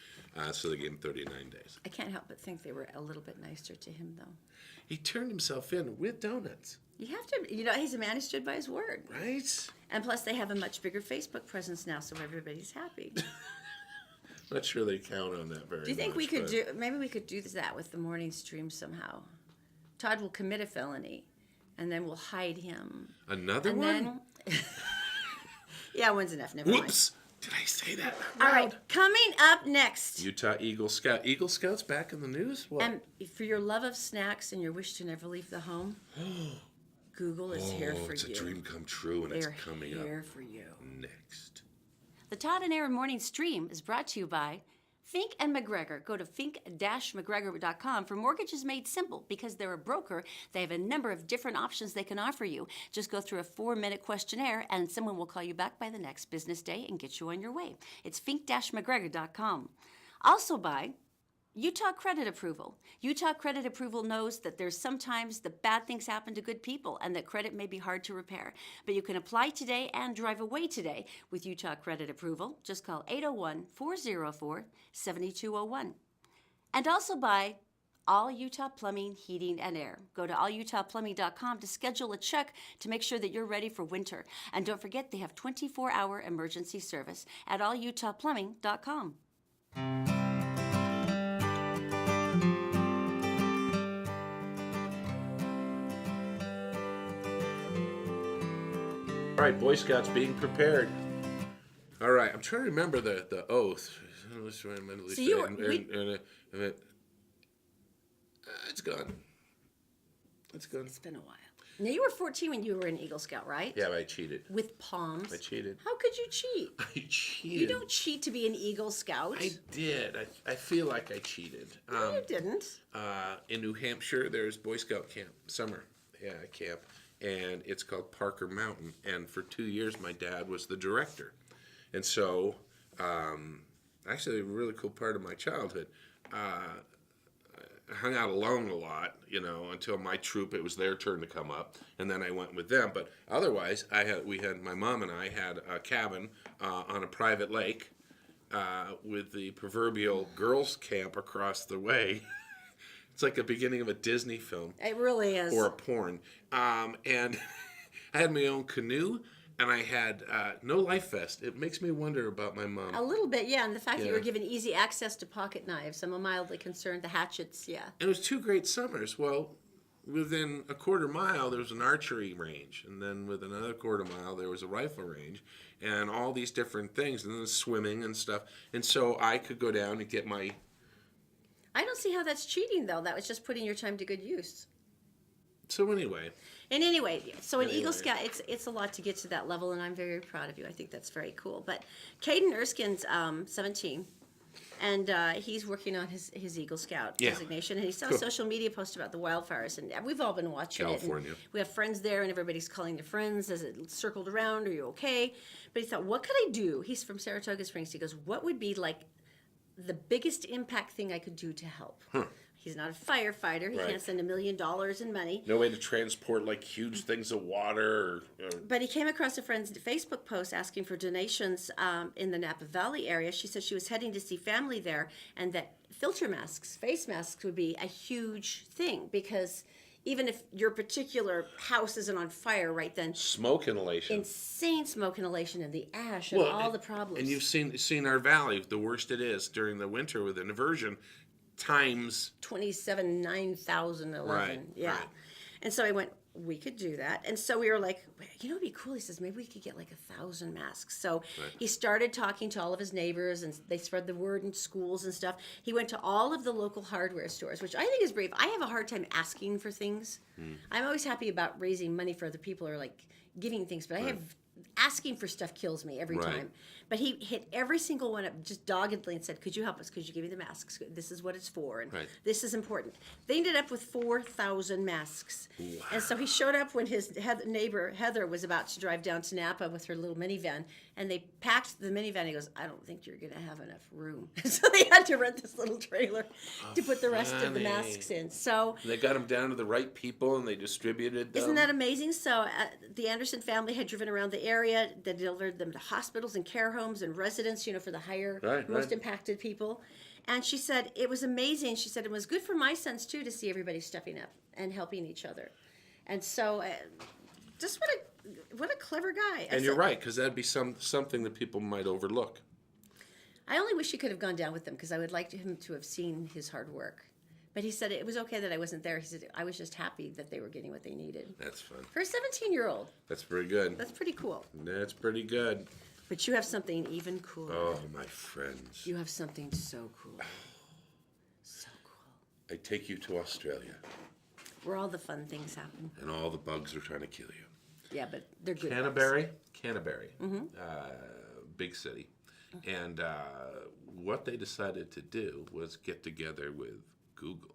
So they gave him 39 days. I can't help but think they were a little bit nicer to him, though. He turned himself in with donuts. You have to, you know, he's a man who stood by his word. Right. And plus, they have a much bigger Facebook presence now, so everybody's happy. Not sure they count on that very much. Do you think we could maybe we could do that with the morning stream somehow? Todd will commit a felony, and then we'll hide him. Another one? Yeah, one's enough. Never mind. Whoops. Did I say that? All right, coming up next. Utah Eagle Scout. Eagle Scouts back in the news? What? And for your love of snacks and your wish to never leave the home, Google is here for you. It's a dream come true, and They're it's coming up here for you. next. The Todd and Erin Morning Stream is brought to you by Fink and McGregor. Go to fink-mcgregor.com for mortgages made simple. Because they're a broker, they have a number of different options they can offer you. Just go through a 4-minute questionnaire and someone will call you back by the next business day and get you on your way. It's fink-mcgregor.com. Also by Utah Credit Approval. Utah Credit Approval knows that there's sometimes the bad things happen to good people and that credit may be hard to repair. But you can apply today and drive away today with Utah Credit Approval. Just call 801-404-7201. And also by All Utah Plumbing, Heating, and Air. Go to allutahplumbing.com to schedule a check to make sure that you're ready for winter. And don't forget, they have 24-hour emergency service at allutahplumbing.com. All right, Boy Scouts being prepared. All right, I'm trying to remember the oath. So you were, it's gone. That's good. It's been a while. Now, you were 14 when you were an Eagle Scout, right? Yeah, but I cheated. With palms. I cheated. How could you cheat? I cheated. You don't cheat to be an Eagle Scout. I did. I feel like I cheated. No, you didn't. In New Hampshire, there's Boy Scout camp, summer camp, and it's called Parker Mountain. And for 2 years, my dad was the director. And so, actually, a really cool part of my childhood, I hung out alone a lot, until my troop, it was their turn to come up, and then I went with them. But otherwise, my mom and I had a cabin on a private lake with the proverbial girls' camp across the way. It's like the beginning of a Disney film. It really is. Or a porn. And I had my own canoe. And I had no life vest. It makes me wonder about my mom. A little bit, yeah. And the fact that you were given easy access to pocket knives. I'm mildly concerned. The hatchets, yeah. And it was 2 great summers. Well, within a quarter mile, there was an archery range. And then within another quarter mile, there was a rifle range. And all these different things. And then swimming and stuff. And so I could go down and get my... I don't see how that's cheating, though. That was just putting your time to good use. So anyway... And anyway, so an Eagle Scout, it's a lot to get to that level, and I'm very proud of you. I think that's very cool. But Caden Erskine's 17, and he's working on his Eagle Scout designation, and he saw a social media post about the wildfires, and we've all been watching California. it. And we have friends there, and everybody's calling their friends as it circled around, are you okay? But he thought, what could I do? He's from Saratoga Springs. He goes, what would be like the biggest impact thing I could do to help? He's not a firefighter. He can't send $1 million in money. No way to transport like huge things of water. But he came across a friend's Facebook post asking for donations in the Napa Valley area. She said she was heading to see family there, and that filter masks, face masks, would be a huge thing because even if your particular house isn't on fire right then, smoke inhalation, insane smoke inhalation, and the ash and all the problems. And you've seen our valley, the worst it is during the winter with an inversion. Times 27, 9,011. Right, yeah. right. And so I went, we could do that. And so we were like, it'd be cool. He says, maybe we could get like 1,000 masks. So he started talking to all of his neighbors, and they spread the word in schools and stuff. He went to all of the local hardware stores, which I think is brave. I have a hard time asking for things. I'm always happy about raising money for other people or like giving things, but I have asking for stuff kills me every time. But he hit every single one up just doggedly and said, could you help us? Could you give me the masks? This is what it's for. And this is important. They ended up with 4,000 masks. Wow. And so he showed up when his neighbor, Heather, was about to drive down to Napa with her little minivan. And they packed the minivan. He goes, I don't think you're going to have enough room. So they had to rent this little trailer to put the rest of the masks in. So they got them down to the right people, and they distributed them. Isn't that amazing? So the Anderson family had driven around the area. They delivered them to hospitals and care homes and residents, for the most impacted people. And she said it was amazing. She said it was good for my sons too to see everybody stepping up and helping each other. And so, just what a clever guy. And you're right, because that'd be something that people might overlook. I only wish he could have gone down with them because I would like him to have seen his hard work. But he said it was okay that I wasn't there. He said, I was just happy that they were getting what they needed. That's fun. For a 17-year-old. That's pretty good. That's pretty cool. That's pretty good. But you have something even cooler. Oh, my friends. You have something so cool. So cool. I take you to Australia. Where all the fun things happen. And all the bugs are trying to kill you. Yeah, but they're good Canterbury. Mm-hmm. Big city. And what they decided to do was get together with Google.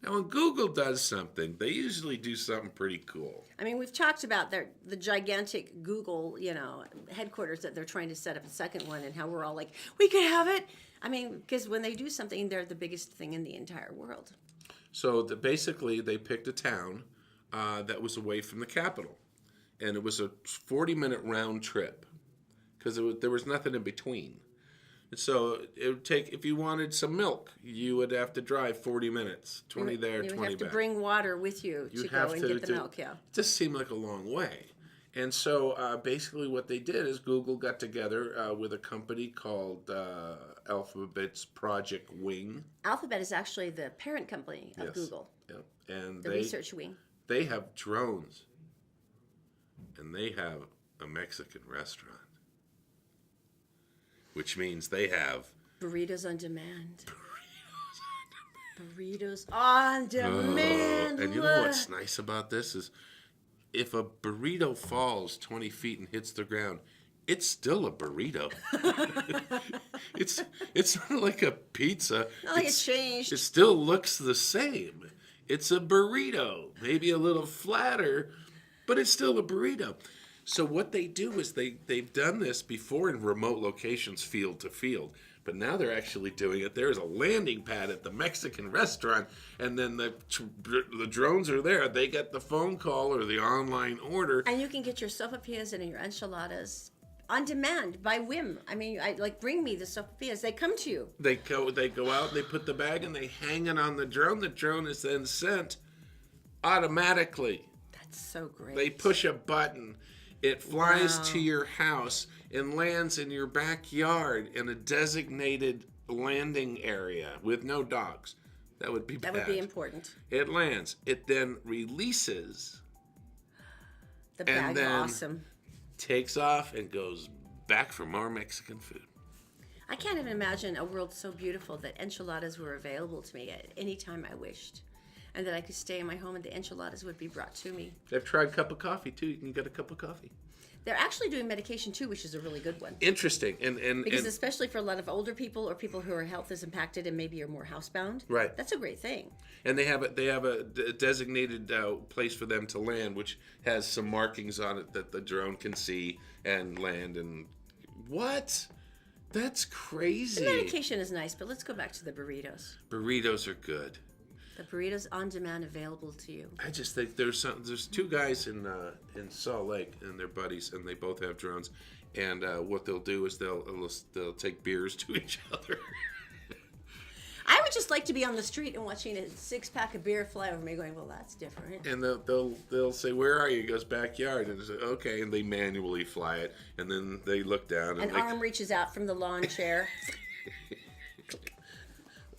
Now, when Google does something, they usually do something pretty cool. I mean, we've talked about the gigantic Google, headquarters that they're trying to set up a second one, and how we're all like, we could have it. I mean, because when they do something, they're the biggest thing in the entire world. So basically, they picked a town that was away from the capital, and it was a 40-minute round trip because there was nothing in between. So it would take, if you wanted some milk, you would have to drive 40 minutes, 20 there, 20 back. You would have to bring water with you to go and get the milk, yeah. It just seemed like a long way. And so basically what they did is Google got together with a company called Alphabet's Project Wing. Alphabet is actually the parent company of Google. Yeah. And the research wing. They have drones. And they have a Mexican restaurant. Which means they have... Burritos on demand. Burritos on demand. And you know what's nice about this is if a burrito falls 20 feet and hits the ground, it's still a burrito. It's not like a pizza. Not like it changed. It still looks the same. It's a burrito, maybe a little flatter, but it's still a burrito. So what they do is they've done this before in remote locations, field to field. But now they're actually doing it. There's a landing pad at the Mexican restaurant, and then the drones are there. They get the phone call or the online order. And you can get your sopapillas and your enchiladas on demand by whim. I mean, bring me the sopapillas. They come to you. They go out, they put the bag, and they hang it on the drone. The drone is then sent automatically. That's so great. They push a button. It flies to your house and lands in your backyard in a designated landing area with no dogs. That would be bad. That would be important. It lands. It then releases. The bag's awesome. Takes off and goes back for more Mexican food. I can't even imagine a world so beautiful that enchiladas were available to me at any time I wished. And that I could stay in my home and the enchiladas would be brought to me. They've tried cup of coffee too. You can get a cup of coffee. They're actually doing medication too, which is a really good one. Interesting. Because especially for a lot of older people or people who are health is impacted and maybe are more housebound. Right. That's a great thing. And they have a designated place for them to land, which has some markings on it that the drone can see and land. And what? That's crazy. The medication is nice, but let's go back to the burritos. Burritos are good. The burritos on demand available to you. I just think there's two guys in Salt Lake and they're buddies and they both have drones, and what they'll do is they'll take beers to each other. I would just like to be on the street and watching a 6-pack of beer fly over me, going, "Well, that's different." And they'll say, "Where are you?" He goes, "Backyard." And say, "Okay," and they manually fly it, and then they look down. An arm reaches out from the lawn chair.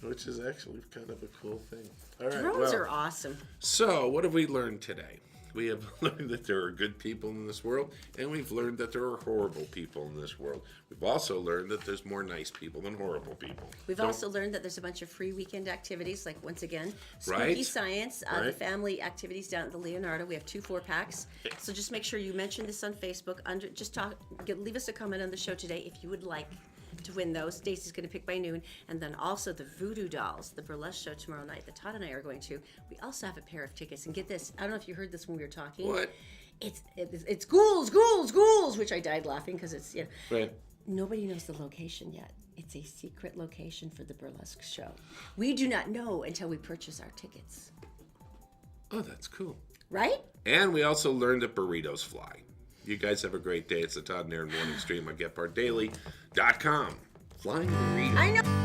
Which is actually kind of a cool thing. All right, drones are awesome. So, what have we learned today? We have learned that there are good people in this world, and we've learned that there are horrible people in this world. We've also learned that there's more nice people than horrible people. We've also learned that there's a bunch of free weekend activities, like, once again, Spooky Science, the family activities down at the Leonardo. We have 2 4-packs. So just make sure you mention this on Facebook. Leave us a comment on the show today if you would like to win those. Stacey's going to pick by noon. And then also the Voodoo Dolls, the burlesque show tomorrow night that Todd and I are going to. We also have a pair of tickets. And get this, I don't know if you heard this when we were talking. What? It's ghouls, which I died laughing because it's, Right. Nobody knows the location yet. It's a secret location for the burlesque show. We do not know until we purchase our tickets. Oh, that's cool. Right? And we also learned that burritos fly. You guys have a great day. It's the Todd and Erin Morning Stream on GetPartDaily.com. Flying burritos. I know.